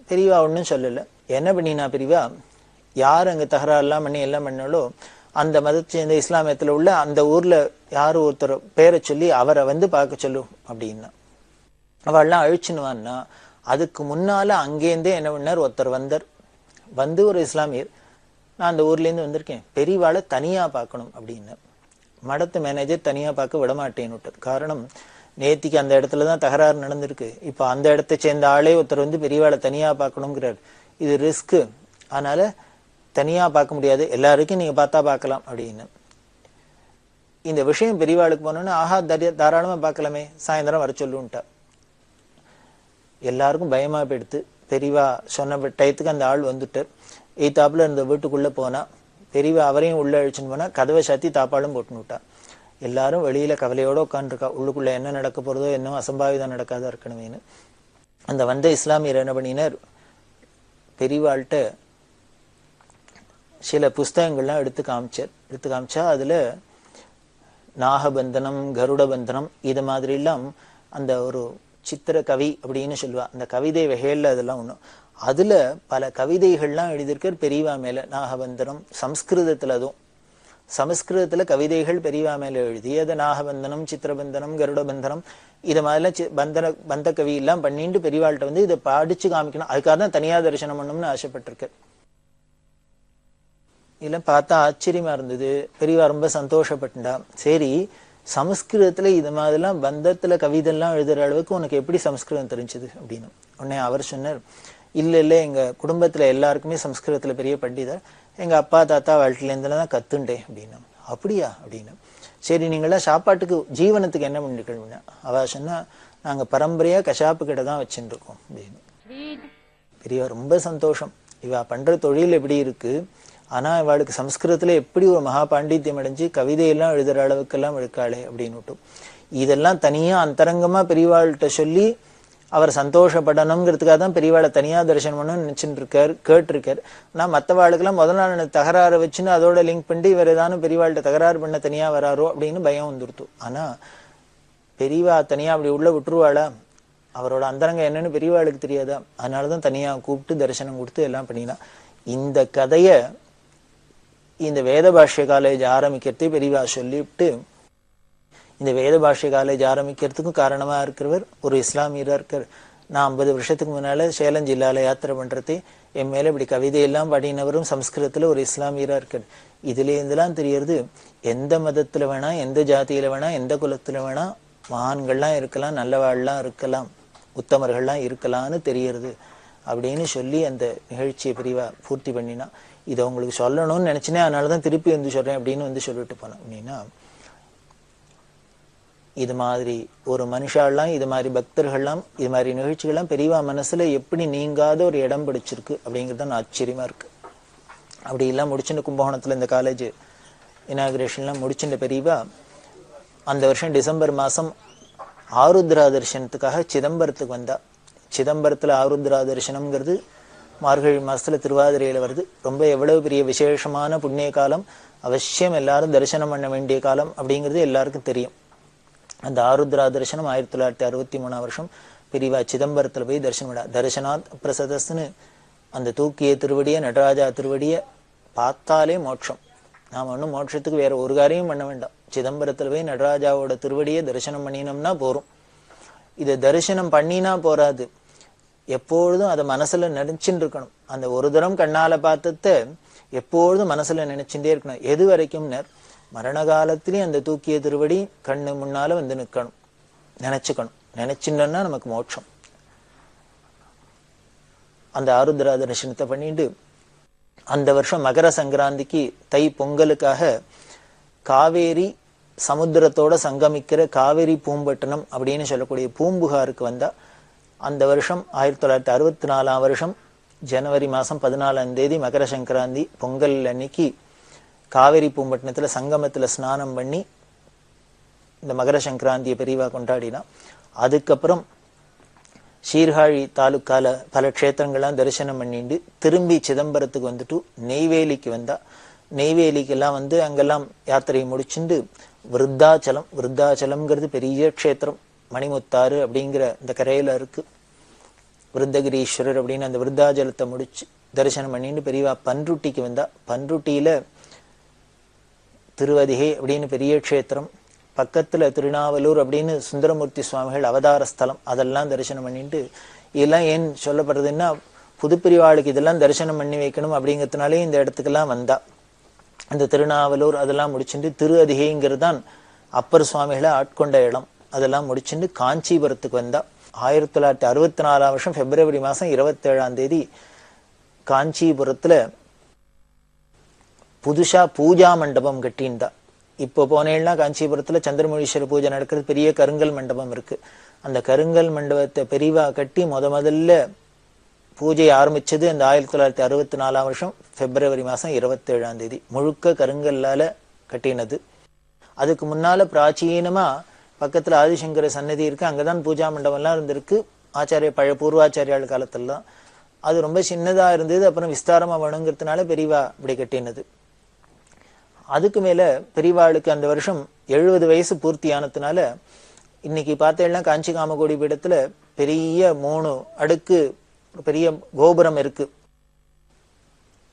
[SPEAKER 2] பெரியவா ஒன்னும் சொல்லல. என்ன பண்ணினா பெரியவா, யார் அங்க தகராறு எல்லாம் பண்ணி எல்லாம் பண்ணாலும் அந்த மதத்தை சேர்ந்த இஸ்லாமியத்துல உள்ள அந்த ஊர்ல யாரும் ஒருத்தர் பேரை சொல்லி அவரை வந்து பார்க்க சொல்லும் அப்படின்னா. அவள்லாம் அழிச்சுனுவான்னா, அதுக்கு முன்னால அங்கேருந்தே என்ன பண்ணார், ஒருத்தர் வந்தார். வந்து ஒரு இஸ்லாமியர், நான் அந்த ஊர்ல இருந்து வந்திருக்கேன், பெரியவாளை தனியா பார்க்கணும் அப்படின்னு. மடத்து மேனேஜர் தனியா பார்க்க விடமாட்டேன்னு விட்டார். காரணம், நேத்திக்கு அந்த இடத்துலதான் தகராறு நடந்திருக்கு. இப்ப அந்த இடத்தை சேர்ந்த ஆளே ஒருத்தர் வந்து பெரியவாளை தனியா பார்க்கணுங்கிறார். இது ரிஸ்க், அதனால தனியா பார்க்க முடியாது, எல்லாருக்கும் நீங்க பார்த்தா பார்க்கலாம் அப்படின்னு. இந்த விஷயம் பெரியவாளுக்கு போனோன்னு, ஆஹா தாராளமா பார்க்கலாமே, சாயந்தரம் வர சொல்லுன்ட்டா. எல்லாருக்கும் பயமா போயிடுத்து. பெரியவா சொன்ன டயத்துக்கு அந்த ஆள் வந்துட்டார். எய்தாப்புல இருந்த வீட்டுக்குள்ள போனா, பெரியவா அவரையும் உள்ள அழிச்சுன்னு போனா, கதவை சாத்தி தாப்பாலும் போட்டுன்னு விட்டா. எல்லாரும் வெளியில கவலையோட உட்காந்துருக்கா, உள்ளுக்குள்ள என்ன நடக்க போறதோ என்னவோ அசம்பாவிதம் நடக்காதா இருக்கணுமேனு. அந்த வந்த இஸ்லாமியர் என்ன பண்ணினார், பெரியவாள்கிட்ட சில புஸ்தகங்கள்லாம் எடுத்து காமிச்சா அதுல நாகபந்தனம், கருட பந்தனம், இது மாதிரி எல்லாம் அந்த ஒரு சித்திர கவி அப்படின்னு சொல்லுவா, அந்த கவிதை வகையில அதெல்லாம் ஒண்ணும். அதுல பல கவிதைகள்லாம் எழுதியிருக்கார் பெரியவா மேல. நாகபந்தனம் சம்ஸ்கிருதத்துல, அதுவும் சமஸ்கிருதத்துல கவிதைகள் பெரியவா மேல எழுதி அதை நாகபந்தனம், சித்திரபந்தனம், கருட பந்தனம் இது மாதிரிலாம் பந்த கவி எல்லாம் பண்ணிட்டு பெரியவாள்கிட்ட வந்து இதை படிச்சு காமிக்கணும், அதுக்காக தான் தனியா தரிசனம் பண்ணணும்னு ஆசைப்பட்டிருக்கு. இதெல்லாம் பார்த்தா ஆச்சரியமா இருந்தது. பெரியவா ரொம்ப சந்தோஷப்பட்டா. சரி, சமஸ்கிருதத்துல இது மாதிரிலாம் பந்தத்துல கவிதைலாம் எழுதுற அளவுக்கு உனக்கு எப்படி சமஸ்கிருதம் தெரிஞ்சது அப்படின்னு. உடனே அவர் சொன்னார், இல்ல எங்க குடும்பத்துல எல்லாருக்குமே சமஸ்கிருதத்துல பெரிய பண்டிதர், எங்க அப்பா தாத்தா வாழ்க்கையில இருந்துலாம் கத்துண்டேன் அப்படின்னு. அப்படியா அப்படின்னு. சரி, நீங்களாம் சாப்பாட்டுக்கு ஜீவனத்துக்கு என்ன பண்ணிருக்கீங்க? அவ சொன்னா, நாங்க பரம்பரையா கஷாப்பு கடை தான் வச்சுட்டு இருக்கோம் அப்படின்னு. பெரியவா ரொம்ப சந்தோஷம். இவ பண்ற தொழில் எப்படி இருக்கு, ஆனால் இவாளுக்கு சம்ஸ்கிருதத்தில் எப்படி ஒரு மகா பாண்டித்யம் அடைஞ்சு கவிதையெல்லாம் எழுதுகிற அளவுக்கெல்லாம் இருக்காளே அப்படின்னு. இதெல்லாம் தனியாக அந்தரங்கமாக பெரியவாள்கிட்ட சொல்லி அவர் சந்தோஷப்படணுங்கிறதுக்காக தான் பெரியவாளை தனியாக தரிசனம் பண்ணணும்னு நினச்சிட்டு இருக்கார், கேட்டிருக்கார். ஆனால் மற்றவாளுக்கெல்லாம் முதல் நாள் தகராறு வச்சுன்னு அதோட லிங்க் பண்ணி இவர் ஏதானும் பெரியவாள்கிட்ட தகராறு பண்ண தனியாக வராரோ அப்படின்னு பயம் வந்துடுத்து. ஆனால் பெரியவா தனியாக அப்படி உள்ள விட்டுருவாளா? அவரோட அந்தரங்க என்னன்னு பெரியவாளுக்கு தெரியாதா? அதனால தான் தனியாக கூப்பிட்டு தரிசனம் கொடுத்து எல்லாம் பண்ணினா. இந்த கதையை இந்த வேத பாஷ்ய காலேஜ் ஆரம்பிக்கிறதே பெரியவா சொல்லிவிட்டு, இந்த வேத பாஷ்ய காலேஜ் ஆரம்பிக்கிறதுக்கும் காரணமாக இருக்கிறவர் ஒரு இஸ்லாமியராக இருக்கார். நான் 50 வருஷத்துக்கு முன்னால் சேலம் ஜில்லாவில் யாத்திரை பண்ணுறது என் மேலே இப்படி கவிதையெல்லாம் பாடினவரும் சம்ஸ்கிருதத்தில் ஒரு இஸ்லாமியராக இருக்கார். இதுலேருந்துலாம் தெரியறது எந்த மதத்தில் வேணா, எந்த ஜாதியில் வேணா, எந்த குலத்தில் வேணா மகான்கள்லாம் இருக்கலாம், நல்லவாள்லாம் இருக்கலாம், உத்தமர்கள்லாம் இருக்கலாம்னு தெரியறது அப்படின்னு சொல்லி அந்த நிகழ்ச்சியை பெரியவா பூர்த்தி பண்ணினா. இதை உங்களுக்கு சொல்லணும்னு நினச்சினேன், அதனால தான் திருப்பி வந்து சொல்கிறேன் அப்படின்னு சொல்லிட்டு போனேன். அப்படின்னா இது மாதிரி ஒரு மனுஷாலாம், இது மாதிரி பக்தர்கள்லாம், இது மாதிரி நிகழ்ச்சிகள்லாம் பெரியவா மனசுல எப்படி நீங்காத ஒரு இடம் பிடிச்சிருக்கு அப்படிங்கிறது தான் ஆச்சரியமா இருக்கு. அப்படி எல்லாம் முடிச்சுட்டு கும்பகோணத்துல இந்த காலேஜ் இனாகிரேஷன்லாம் முடிச்சுட்ட பெரியவா அந்த வருஷம் டிசம்பர் மாதம் ஆருத்ரா தரிசனத்துக்காக சிதம்பரத்துக்கு வந்தா. சிதம்பரத்தில் ஆருத்ரா தரிசனம்ங்கிறது மார்கழி மாதத்தில் திருவாதிரையில் வருது. ரொம்ப எவ்வளவு பெரிய விசேஷமான புண்ணிய காலம், அவசியம் எல்லாரும் தரிசனம் பண்ண வேண்டிய காலம் அப்படிங்கிறது எல்லாருக்கும் தெரியும். அந்த ஆருத்ரா தரிசனம் 1963 வருஷம் பெரியவா சிதம்பரத்தில் போய் தரிசனம் பண்ணா. தரிசனாத் பிரசதஸ்ன்னு அந்த தூக்கிய திருவடியை, நடராஜா திருவடியை பார்த்தாலே மோட்சம். நாம் ஒன்றும் மோட்சத்துக்கு வேற ஒரு காரியம் பண்ண வேண்டாம். சிதம்பரத்தில் போய் நடராஜாவோட திருவடியை தரிசனம் பண்ணினோம்னா போறோம். இதை தரிசனம் பண்ணினா போறாது, எப்பொழுதும் அதை மனசுல நினைச்சுட்டு இருக்கணும். அந்த ஒரு தரம் கண்ணால பார்த்தத எப்பொழுதும் மனசுல நினைச்சுட்டே இருக்கணும். எது வரைக்கும் மரண காலத்திலேயும் அந்த தூக்கிய திருவடி கண்ணு முன்னால வந்து நிற்கணும், நினைச்சுக்கணும். நினைச்சுட்டோம்னா நமக்கு மோட்சம். அந்த ஆருத்ரா தரிசனத்தை பண்ணிட்டு அந்த வருஷம் மகர சங்கராந்திக்கு தை பொங்கலுக்காக காவேரி சமுத்திரத்தோட சங்கமிக்கிற காவேரி பூம்பட்டினம் அப்படின்னு சொல்லக்கூடிய பூம்புகாருக்கு வந்தா. அந்த வருஷம் 1964 வருஷம் ஜனவரி மாதம் 14ஆம் தேதி மகர சங்கராந்தி பொங்கல் அன்னைக்கு காவேரி பூம்பட்டினத்தில் சங்கமத்தில் ஸ்நானம் பண்ணி இந்த மகர சங்கராந்தியை பெரியவா கொண்டாடினா. அதுக்கப்புறம் சீர்காழி தாலுக்கால பல க்ஷேத்திரங்கள்லாம் தரிசனம் பண்ணிட்டு திரும்பி சிதம்பரத்துக்கு வந்துட்டு நெய்வேலிக்கு வந்தா. நெய்வேலிக்கெல்லாம் வந்து அங்கெல்லாம் யாத்திரையை முடிச்சுட்டு விருத்தாச்சலம், விருத்தாச்சலம்ங்கிறது பெரிய க்ஷேத்திரம், மணிமுத்தாறு அப்படிங்கிற இந்த கரையில இருக்கு. விருந்தகிரீஸ்வரர் அப்படின்னு அந்த விருத்தாச்சலத்தை முடிச்சு தரிசனம் பண்ணிட்டு பெரியவா பன்ருட்டிக்கு வந்தா. பன்ருட்டியில திருவதிகை அப்படின்னு பெரிய க்ஷேத்திரம், பக்கத்துல திருநாவலூர் அப்படின்னு சுந்தரமூர்த்தி சுவாமிகள் அவதார ஸ்தலம், அதெல்லாம் தரிசனம் பண்ணிட்டு. இதெல்லாம் ஏன் சொல்லப்படுறதுன்னா புதுப்பிரிவாளுக்கு இதெல்லாம் தரிசனம் பண்ணி வைக்கணும் அப்படிங்கிறதுனாலே இந்த இடத்துக்கெல்லாம் வந்தா. அந்த திருநாவலூர் அதெல்லாம் முடிச்சுட்டு திரு அதிகைங்கிறது தான் அப்பர் சுவாமிகளை ஆட்கொண்ட இடம், அதெல்லாம் முடிச்சுட்டு காஞ்சிபுரத்துக்கு வந்தா. 1964 வருஷம் பிப்ரவரி மாதம் 27ஆம் தேதி காஞ்சிபுரத்துல புதுசா பூஜா மண்டபம் கட்டியிருந்தா. இப்போ போனேன்னா காஞ்சிபுரத்துல சந்திரமௌலீஸ்வர பூஜை நடக்கிறது, பெரிய கருங்கல் மண்டபம் இருக்கு. அந்த கருங்கல் மண்டபத்தை பெரிவா கட்டி முதல்ல பூஜை ஆரம்பிச்சது அந்த 1964 வருஷம் பிப்ரவரி மாதம் 27ஆம் தேதி. முழுக்க கருங்கல்லால கட்டினது. அதுக்கு முன்னால பிராச்சீனமா பக்கத்துல ஆதிசங்கர சன்னதி இருக்கு, அங்கதான் பூஜா மண்டபம்லாம் இருந்திருக்கு. ஆச்சாரிய பழைய பூர்வாச்சாரியாள் காலத்திலாம் அது ரொம்ப சின்னதா இருந்தது. அப்புறம் விஸ்தாரமா வேணுங்கிறதுனால பெரியவா இப்படி கட்டினது. அதுக்கு மேல பெரியவாளுக்கு அந்த வருஷம் 70 வயசு பூர்த்தியானதுனால இன்னைக்கு பார்த்தேன்னா காஞ்சி காமகோடி பீடத்துல பெரிய 3 அடுக்கு பெரிய கோபுரம் இருக்கு.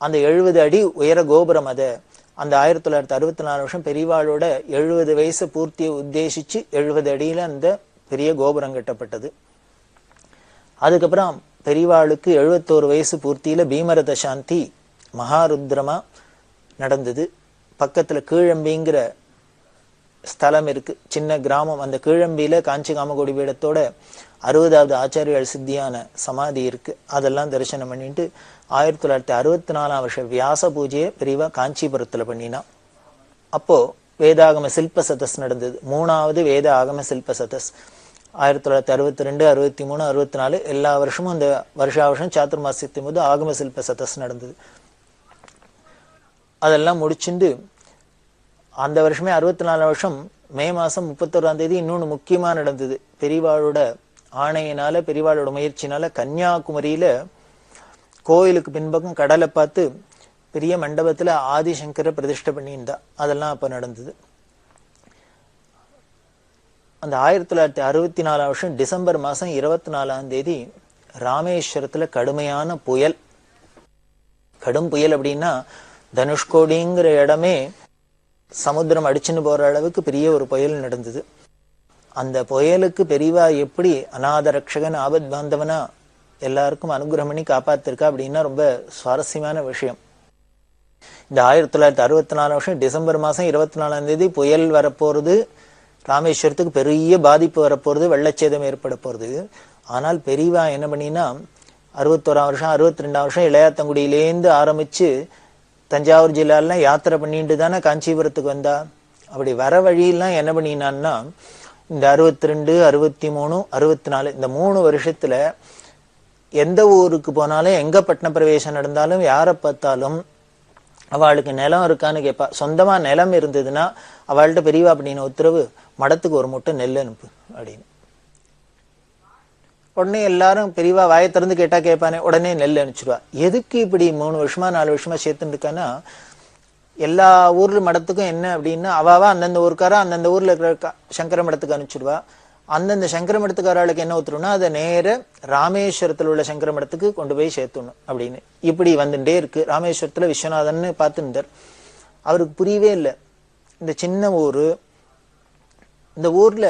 [SPEAKER 2] அந்த 70 அடி உயர கோபுரம். அதை அந்த 1964 வருஷம் பெரியவாளோட 70 வயசு பூர்த்தியை உத்தேசிச்சு 70 அடியில அந்த பெரிய கோபுரம் கட்டப்பட்டது. அதுக்கப்புறம் பெரியவாளுக்கு 71 வயசு பூர்த்தியில பீமரத சாந்தி மகாருத்ரமா நடந்தது. பக்கத்துல கீழம்பிங்கிற ஸ்தலம் இருக்கு, சின்ன கிராமம். அந்த கீழம்பியில காஞ்சி காமகோடி பீடத்தோட 60வது ஆச்சாரியால் சித்தியான சமாதி இருக்கு. அதெல்லாம் தரிசனம் பண்ணிட்டு 1964 வருஷம் வியாச பூஜையை பெரியவா காஞ்சிபுரத்துல பண்ணினா. அப்போ வேதாகம சில்ப சதஸ் நடந்தது, 3வது வேத ஆகம சில்ப சதஸ். 1962, 63, 64 எல்லா வருஷமும் அந்த வருஷம் சாத்துர்மாசியத்தின் போது ஆகம சில்ப சதஸ் நடந்தது. அதெல்லாம் முடிச்சுண்டு அந்த வருஷமே 64 வருஷம் மே மாசம் 31ஆம் தேதி இன்னொன்று முக்கியமா நடந்தது. பெரியவாளோட ஆணையினால, பெரியவாளோட முயற்சினால கன்னியாகுமரியில கோயிலுக்கு பின்பக்கம் கடலை பார்த்து பெரிய மண்டபத்துல ஆதிசங்கர பிரதிஷ்டை பண்ணியிருந்தா. அதெல்லாம் அப்ப நடந்தது. அந்த 1964 வருஷம் டிசம்பர் மாசம் 24ஆம் தேதி ராமேஸ்வரத்துல கடுமையான புயல். கடும் புயல் அப்படின்னா தனுஷ்கோடிங்கிற இடமே சமுத்திரம் அடிச்சுன்னு போற அளவுக்கு பெரிய ஒரு புயல் நடந்தது. அந்த புயலுக்கு பெரியவா எப்படி அநாத ரட்சகன் ஆபத் பாந்தவனா எல்லாருக்கும் அனுகிரகம் பண்ணி காப்பாத்திருக்கா அப்படின்னா ரொம்ப சுவாரஸ்யமான விஷயம். இந்த 1964 வருஷம் டிசம்பர் மாசம் 24ஆம் தேதி புயல் வரப்போறது, ராமேஸ்வரத்துக்கு பெரிய பாதிப்பு வரப்போறது, வெள்ளச்சேதம் ஏற்பட போறது. ஆனால் பெரியவா என்ன பண்ணினா 61ஆம் வருஷம் 62ஆம் வருஷம் இளையாத்தங்குடியிலேருந்து ஆரம்பிச்சு தஞ்சாவூர் ஜில்லாலாம் யாத்திரை பண்ணிட்டு தானே காஞ்சிபுரத்துக்கு வந்தா. அப்படி வர வழியெல்லாம் என்ன பண்ணினான்னா இந்த 62, 63, 64 இந்த 3 வருஷத்துல எந்த ஊருக்கு போனாலும், எங்க பட்டண பிரவேசம் நடந்தாலும், யாரை பார்த்தாலும் அவளுக்கு நிலம் இருக்கான்னு கேட்பா. சொந்தமா நிலம் இருந்ததுன்னா அவள்கிட்ட பெரியவா அப்படின்னு உத்தரவு, மடத்துக்கு ஒரு மூட்டை நெல் அனுப்பு அப்படின்னு. உடனே எல்லாரும் பெரியவா வாயை திறந்து கேட்டா கேட்பானே, உடனே நெல் அனுப்பிச்சிடுவா. எதுக்கு இப்படி 3 வருஷமா 4 வருஷமா சேர்த்துட்டு இருக்கான்னா, எல்லா ஊர்ல மடத்துக்கும் என்ன அப்படின்னா அவாவா அந்தந்த ஊருக்காரா அந்தந்த ஊர்ல இருக்கிற சங்கர மடத்துக்கு அனுப்பிச்சிடுவா. அந்தந்த சங்கர மடத்துக்காரர்களுக்கு என்ன ஊத்துருன்னா அதை நேர ராமேஸ்வரத்துல உள்ள சங்கர மடத்துக்கு கொண்டு போய் சேர்த்துடணும் அப்படின்னு. இப்படி வந்துட்டே இருக்கு. ராமேஸ்வரத்துல விஸ்வநாதன் பார்த்துட்டார். அவருக்கு புரியவே இல்லை. இந்த சின்ன ஊரு, இந்த ஊர்ல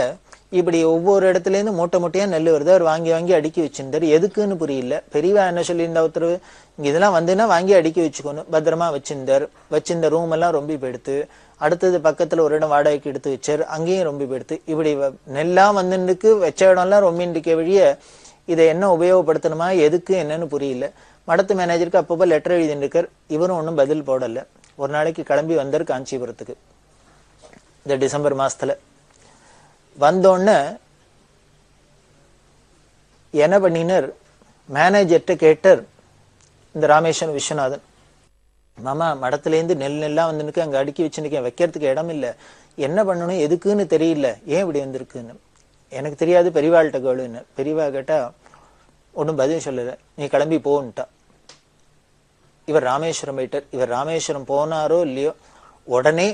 [SPEAKER 2] இப்படி ஒவ்வொரு இடத்துல இருந்து மூட்டை மூட்டையா நெல் வருது. அவர் வாங்கி வாங்கி அடுக்கி வச்சிருந்தாரு. எதுக்குன்னு புரியல. பெரியவா என்ன சொல்லியிருந்தா உத்தரவு, இங்க இதெல்லாம் வந்துன்னா வாங்கி அடுக்கி வச்சுக்கணும். பத்திரமா வச்சிருந்தார். வச்சிருந்த ரூம் எல்லாம் ரொம்ப போயிடுத்து. அடுத்தது பக்கத்துல ஒரு இடம் வாடகைக்கு எடுத்து வச்சார். அங்கேயும் ரொம்ப போயிடுத்து. இப்படி நெல்லாம் வந்துருக்கு, வச்ச இடம்லாம் ரொம்பின்றிருக்க வழிய இதை என்ன உபயோகப்படுத்தணுமா, எதுக்கு என்னன்னு புரியல. மடத்து மேனேஜருக்கு அப்பப்போ லெட்டர் எழுதிருக்கார். இவரும் ஒன்றும் பதில் போடல. ஒரு நாளைக்கு கிளம்பி வந்தார் காஞ்சிபுரத்துக்கு. இந்த டிசம்பர் மாசத்துல வந்தோடனே என்ன பண்ணினர், மேனேஜர்கிட்ட கேட்டார் இந்த ராமேஸ்வரன் விஸ்வநாதன், மாமா மடத்துலேருந்து நெல்லா வந்துருக்கு, அங்க அடுக்கி வச்சுருக்கேன், வைக்கிறதுக்கு இடம் இல்லை, என்ன பண்ணணும் எதுக்குன்னு தெரியல, ஏன் இப்படி வந்திருக்குன்னு. எனக்கு தெரியாது, பெரியவாள்கிட்ட கேளுன்னு. பெரியவா கேட்டா ஒன்றும் பதில் சொல்லலை. நீ கிளம்பி போன்ட்டா. இவர் ராமேஸ்வரம் போயிட்டார். இவர் ராமேஸ்வரம் போனாரோ இல்லையோ உடனே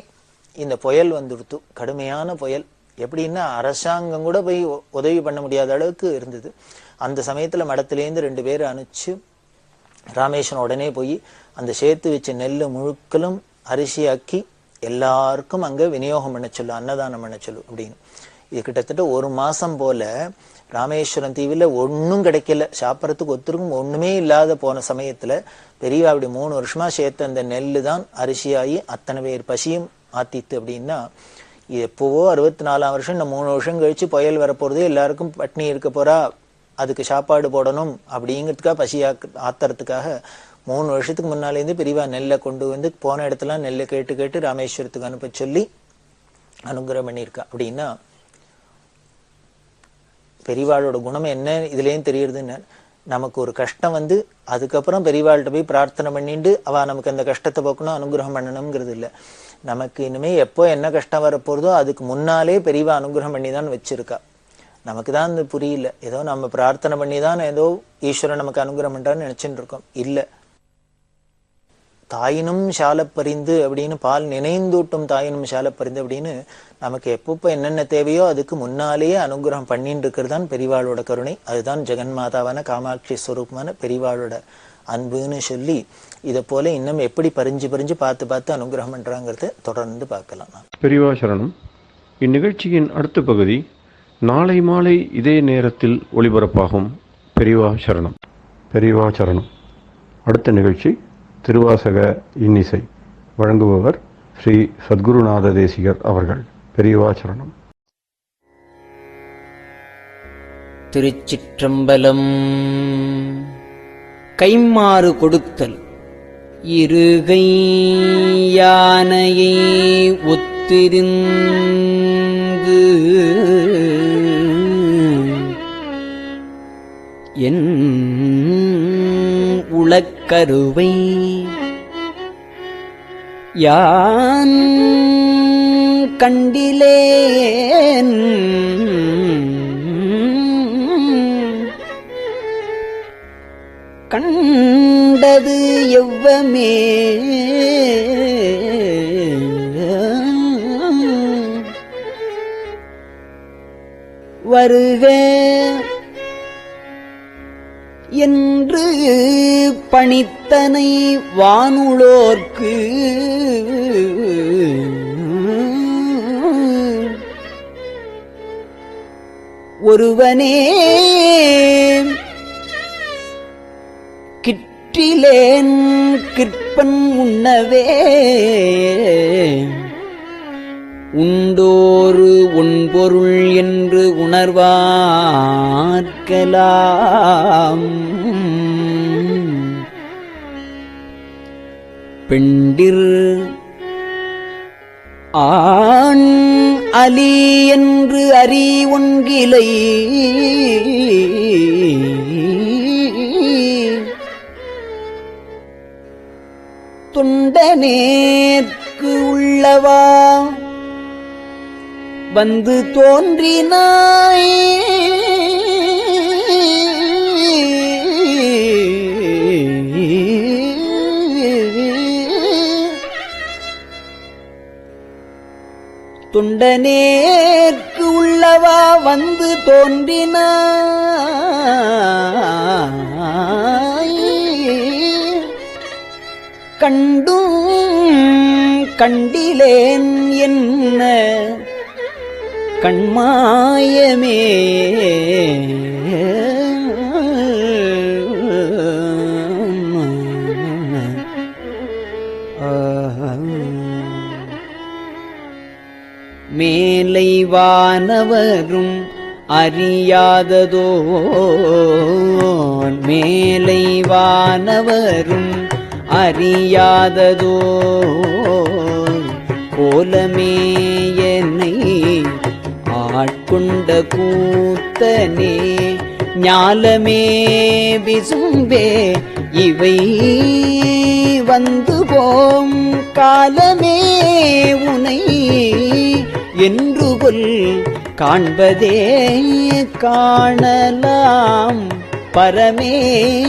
[SPEAKER 2] இந்த புயல் வந்துடுத்து. கடுமையான புயல். எப்படின்னா அரசாங்கம் கூட போய் உதவி பண்ண முடியாத அளவுக்கு இருந்தது. அந்த சமயத்துல மடத்திலேருந்து 2 பேரை அனுப்பிச்சு ராமேஸ்வரம் உடனே போய் அந்த சேர்த்து வச்ச நெல்லு முழுக்களும் அரிசியாக்கி எல்லாருக்கும் அங்க விநியோகம் பண்ண சொல்லு, அன்னதானம் பண்ண சொல்லு அப்படின்னு. இது கிட்டத்தட்ட 1 மாசம் போல ராமேஸ்வரம் தீவுல ஒன்னும் கிடைக்கல. சாப்பிட்றதுக்கு ஒத்துருக்கும் ஒண்ணுமே இல்லாத போன சமயத்துல பெரியவா அப்படி 3 வருஷமா சேர்த்த அந்த நெல்லு தான் அரிசியாகி அத்தனை பேர் பசியும் ஆத்தித்து. அப்படின்னா இது எப்போவோ 64ஆம் வருஷம், இந்த 3 வருஷம் கழிச்சு புயல் வரப்போறது, எல்லாருக்கும் பட்னி இருக்க போறா, அதுக்கு சாப்பாடு போடணும் அப்படிங்கிறதுக்காக பசி ஆத்துறதுக்காக 3 வருஷத்துக்கு முன்னாலேருந்து பெரியவா நெல்லை கொண்டு வந்து போன இடத்துல நெல்லை கேட்டு கேட்டு ராமேஸ்வரத்துக்கு அனுப்ப சொல்லி அனுகிரகம் பண்ணியிருக்கா. அப்படின்னா பெரியவாளோட குணம் என்ன இதுலேயும் தெரியுதுன்னு, நமக்கு ஒரு கஷ்டம் வந்து அதுக்கப்புறம் பெரியவாள்கிட்ட போய் பிரார்த்தனை பண்ணிட்டு அவ நமக்கு அந்த கஷ்டத்தை போக்கணும் அனுகிரகம் பண்ணணுங்கிறது இல்லை. நமக்கு இனிமே எப்போ என்ன கஷ்டம் வரப்போறதோ அதுக்கு முன்னாலே பெரியவா அனுகிரகம் பண்ணி தான் வச்சிருக்கா. நமக்கு தான் அது புரியல. ஏதோ நம்ம பிரார்த்தனை பண்ணி தான் ஏதோ ஈஸ்வரன் நமக்கு அனுகிரகம் பண்றான்னு நினைச்சுட்டு இருக்கோம். இல்லை, தாயினும் சாலப்பறிந்து அப்படின்னு, பால் நினைந்தூட்டும் தாயினும் சாலப்பறிந்து அப்படின்னு நமக்கு எப்பப்போ என்னென்ன தேவையோ அதுக்கு முன்னாலேயே அனுகிரகம் பண்ணிட்டு இருக்கிறது தான் பெரியவாளோட கருணை. அதுதான் ஜெகன்மாதாவான காமாட்சி ஸ்வரூபமான பெரியவாளோட அன்புன்னு சொல்லி இதை போல இன்னும் எப்படி பறிஞ்சு பறிஞ்சு பார்த்து பார்த்து அனுகிரகம் பண்றாங்கிறத தொடர்ந்து பார்க்கலாம்.
[SPEAKER 1] பெரியவா சரணம். இந்நிகழ்ச்சியின் அடுத்த பகுதி நாளை மாலை இதே நேரத்தில் ஒளிபரப்பாகும். பெரியவா சரணம். பெரியவா சரணம். அடுத்த நிகழ்ச்சி திருவாசக இன்னிசை. வழங்குபவர் ஸ்ரீ சத்குருநாத தேசிகர் அவர்கள். பெரியவா சரணம்.
[SPEAKER 6] திருச்சிற்றம்பலம். கைம்மாறு கொடுத்தல். இருகை யானையை ஒத்திருந்து என் உளக்கருவை யான் கண்டிலேன் கண்டது எவ்வமே வருக என்று பணித்தனை வானுளோர்க்கு ஒருவனே கிற்றிலேன் கிற்பன் உண்ணவே உண்டோரு உண்பொருள் என்று உணர்வார்க்கலாம் பெண்டிர் ஆண் அலி என்று அறி ஒன்கிலை தொண்டனேற்கு உள்ளவா வந்து தோன்றினாய் தொண்டனேற்கு உள்ளவா வந்து தோன்றினாய் கண்டும் கண்டிலேன் என்ன கண்மாயமே மேலை வானவரும் அறியாததோ மேலை வானவரும் அறியாததோ கோலமே என்னை ஆட்கொண்ட கூத்தனே ஞாலமே விசும்பே இவை வந்து போம் காலமே உனை என்று கொல் காண்பதே காணலாம் பரமேகட்கு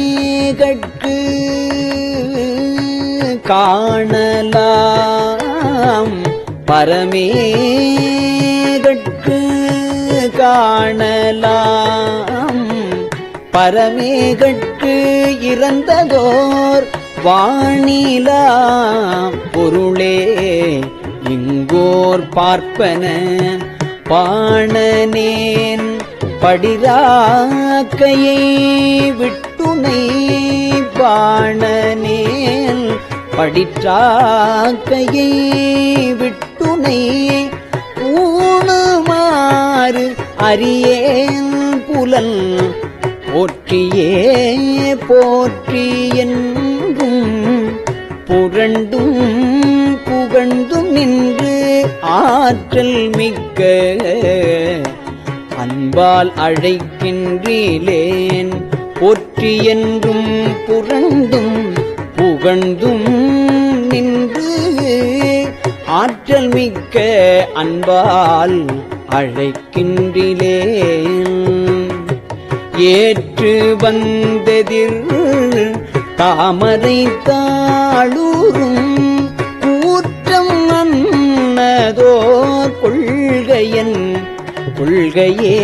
[SPEAKER 6] காணலாம் பரமேகட்கு காணலாம் பரமேகட்கு இறந்ததோர் வாணிலா பொருளே இங்கோர் பார்ப்பன பாணனேன் படிராக்கையை விட்டுனை பாணனேன் படிற்றாக்கையை விட்டுனை ஊணுமாறு அறியேன் புலன் போற்றியே போற்றி என்றும் புரண்டும் புகழ்ந்தும் நின்று ஆற்றல் மிக்க அன்பால் அழைக்கின்றேன் போற்றி என்றும் புரண்டும் புகழ்ந்தும் நின்று ஆற்றல் மிக்க அன்பால் அழைக்கின்றேன் ஏற்று வந்ததிர் தாமரை தாளூரும் கூற்றம் அன்னதோர் கொள்கையன் கொள்கையே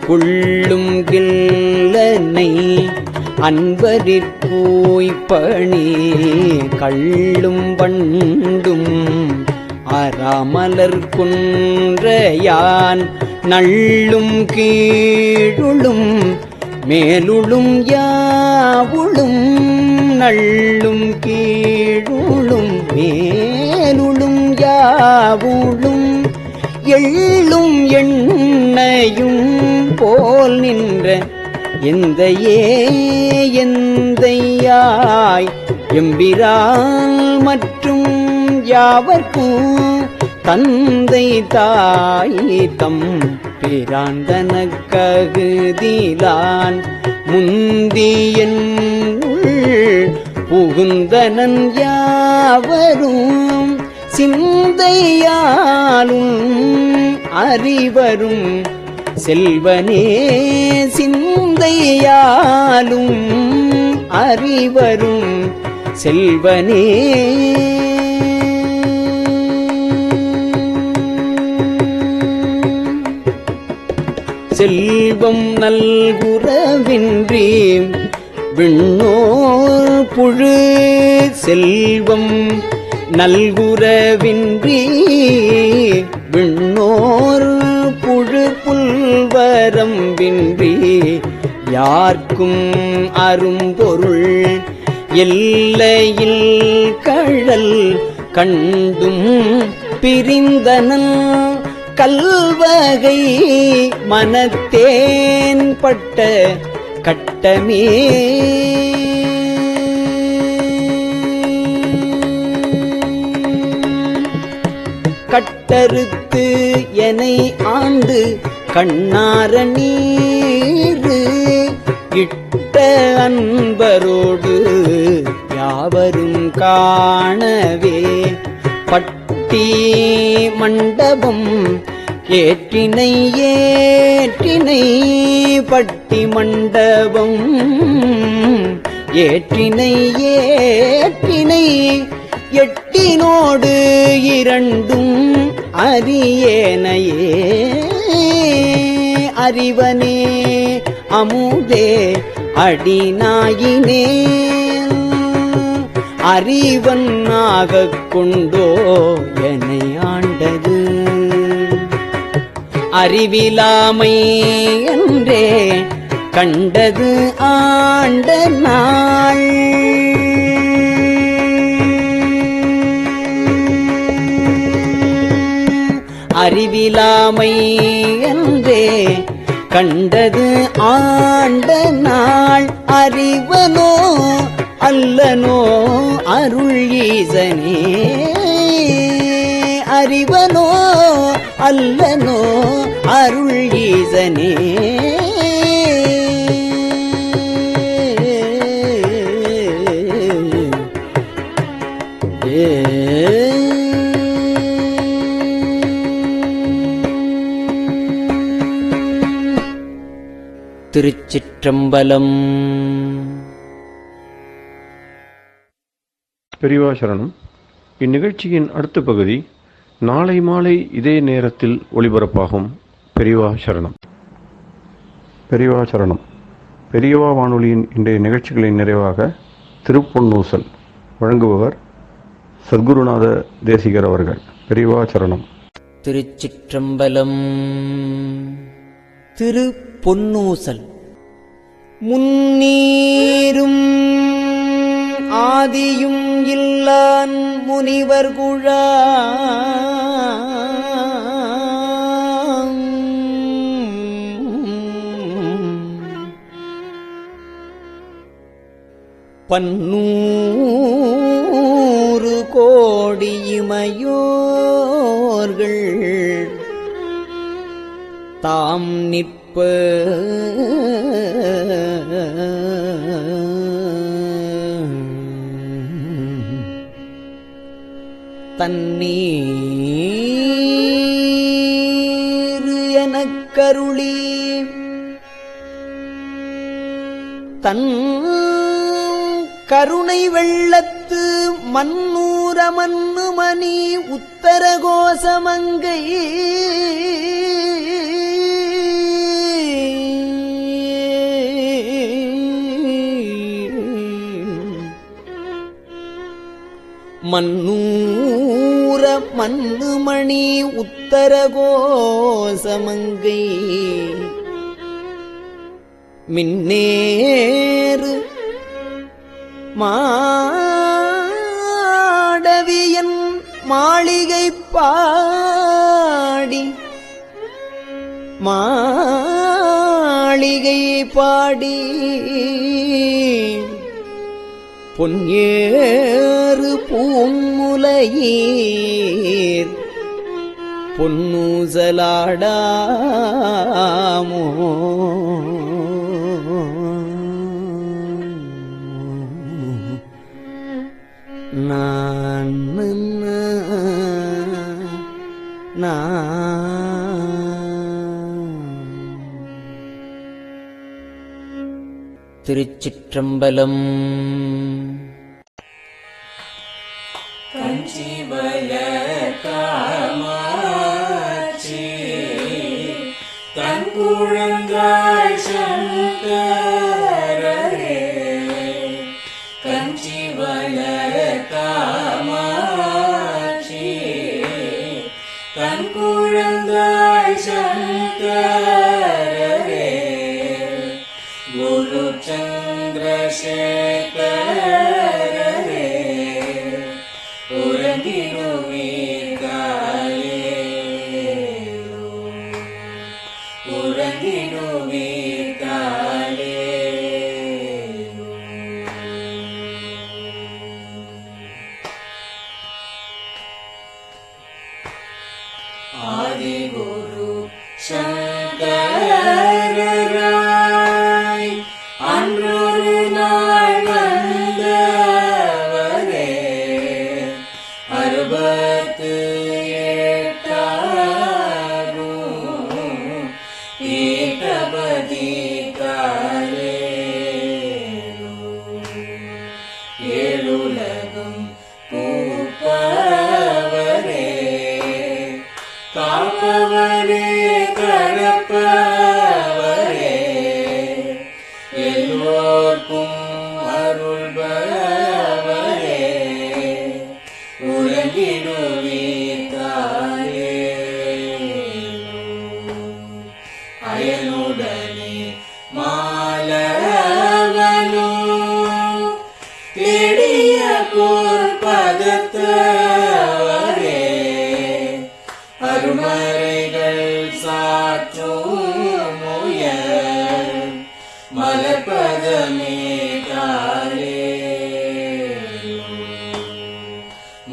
[SPEAKER 6] கொள்ளும் கில்லனை அன்பரிற்கூய்ப்பணி கள்ளும் வண்டும் அராமலர் குன்றையான் நள்ளும் கீழுளும் மேலுளும் யாவுளும் நள்ளும் கீழுளும் மேலுளும் யாவுளும் எள்ளும் எண்ணையும் போல் நின்ற எந்தையே எந்தையாய் எம்பிரால் மற்றும் யாவர்க்கும் தந்தை தாய் தம் பிராந்தனக் ககுதிலான் முந்தியன் புகுந்தனன் யாவரும் சிந்தையாலும் அறிவரும் செல்வனே சிந்தையாலும் அறிவரும் செல்வனே செல்வம் நல்குறவின்றி விண்ணோர் புழு செல்வம் நல்குறவின்றி விண்ணோர் புழு புல்வரம்பின்றி யார்க்கும் அரும்பொருள் எல்லையில் கழல் கண்டும் பிரிந்தனன் கல்வகை மனத்தேன் பட்ட கட்டமே கட்டறுத்து எனை ஆண்டு கண்ணார நீரு இட்ட அன்பரோடு யாவரும் காணவே பட்டி மண்டபம் ஏற்றினை ஏற்றினை பட்டி மண்டபம் ஏற்றினை ஏற்றினை எட்டினோடு இரண்டும் அறியேனையே அறிவனே அமுதே அடிநாயினே அறிவன் ஆகக் கொண்டோ என்னை ஆண்டது அறிவிலாமை என்றே கண்டது ஆண்ட நாள் அறிவிலாமை என்றே கண்டது ஆண்ட நாள் அறிவனோ அல்லனோ அருள் ஈசனே அறிவனோ அல்லனோ அருள் ஈசனே திருச்சிற்றம்பலம்.
[SPEAKER 1] பெரியவா சரணம். இந்நிகழ்ச்சியின் அடுத்த பகுதி நாளை மாலை இதே நேரத்தில் ஒளிபரப்பாகும். பெரியவா சரணம். பெரியவா சரணம். பெரியவா வானொலியின் இன்றைய நிகழ்ச்சிகளின் நிறைவாக திருப்பொன்னூசல் வழங்குபவர் சத்குருநாத தேசிகர் அவர்கள். பெரியவா சரணம்.
[SPEAKER 6] திருச்சிற்றம்பலம். திருப்பொன்னூசல். முன்னீரும் ஆதியும் இல்லான் முனிவர் குழாம் பன்னூறு கோடி இமையோர்கள் தாம் நிற்ப தண்ணீர் எனக் கருளி தன் கருணை வெள்ளத்து மன்னூர மன்னுமணி உத்தர கோசமங்கை மன்னூர மன்னுமணி உத்தர கோசமங்கை மின்னேறு மாடவியன் மாளிகை பாடி மாளிகை பாடி பொன்னேறு பூமுலையீர் பொன்னூசலாடாமோ நான் திருச்சிற்றம்பலம்.
[SPEAKER 7] காமாட்சி தன் குழந்தாய் சங்கரரே கஞ்சிவல காமாட்சி தன் குழந்தாய் சங்கரரே குரு சந்திரசேகரரே ஆதிகுரு சங்கரராய் அன்றொரு நாள் வந்தவரே 68 பீட்டபதி காலே ஏழுலகம் பூப்பவரே காப்பவரே கடப்பவரே எல்லோர்க்கும் அருள்பவரே உலகிடுவீத்தாயே அயனுடனே மாலவனோ தேடிய பொற்பதத்தவரே அருமறைகள் சாற்றும் முயல் மலர்பதமே காலே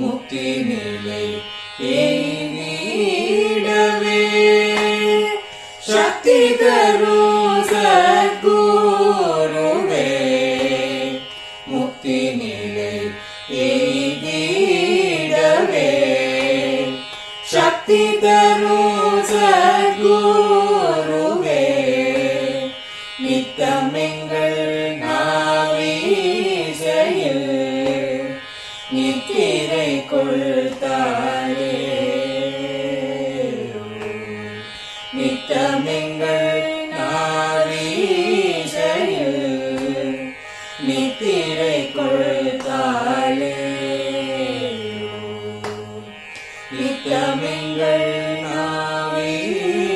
[SPEAKER 7] முக்தி நிலை எய்திடவே சக்தி தரும் சத்குருவே முக்தி நிலை எய்திடவே சக்தி தரும் சத்குருவே நித்தமெங்கள் நாவீசையில் நித்திரை கொள்தாரே நித்தமெங்கள் நாவீசையில் நித்திரை கொள்தாளே நித்தமெங்கள் நாவீசையில்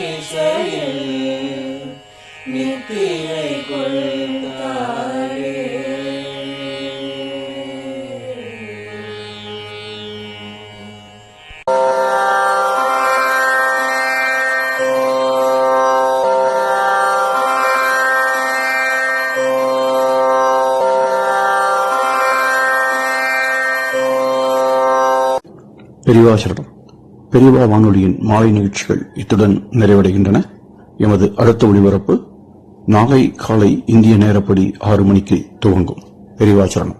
[SPEAKER 7] நித்திரை கொள்தாளே.
[SPEAKER 1] பெரியவாசரணம். பெரியவா வானொலியின் மாலை நிகழ்ச்சிகள் இத்துடன் நிறைவடைகின்றன. எமது அடுத்த ஒளிபரப்பு நாளை காலை இந்திய நேரப்படி 6 மணிக்கு துவங்கும். பெரியவாசரணம்.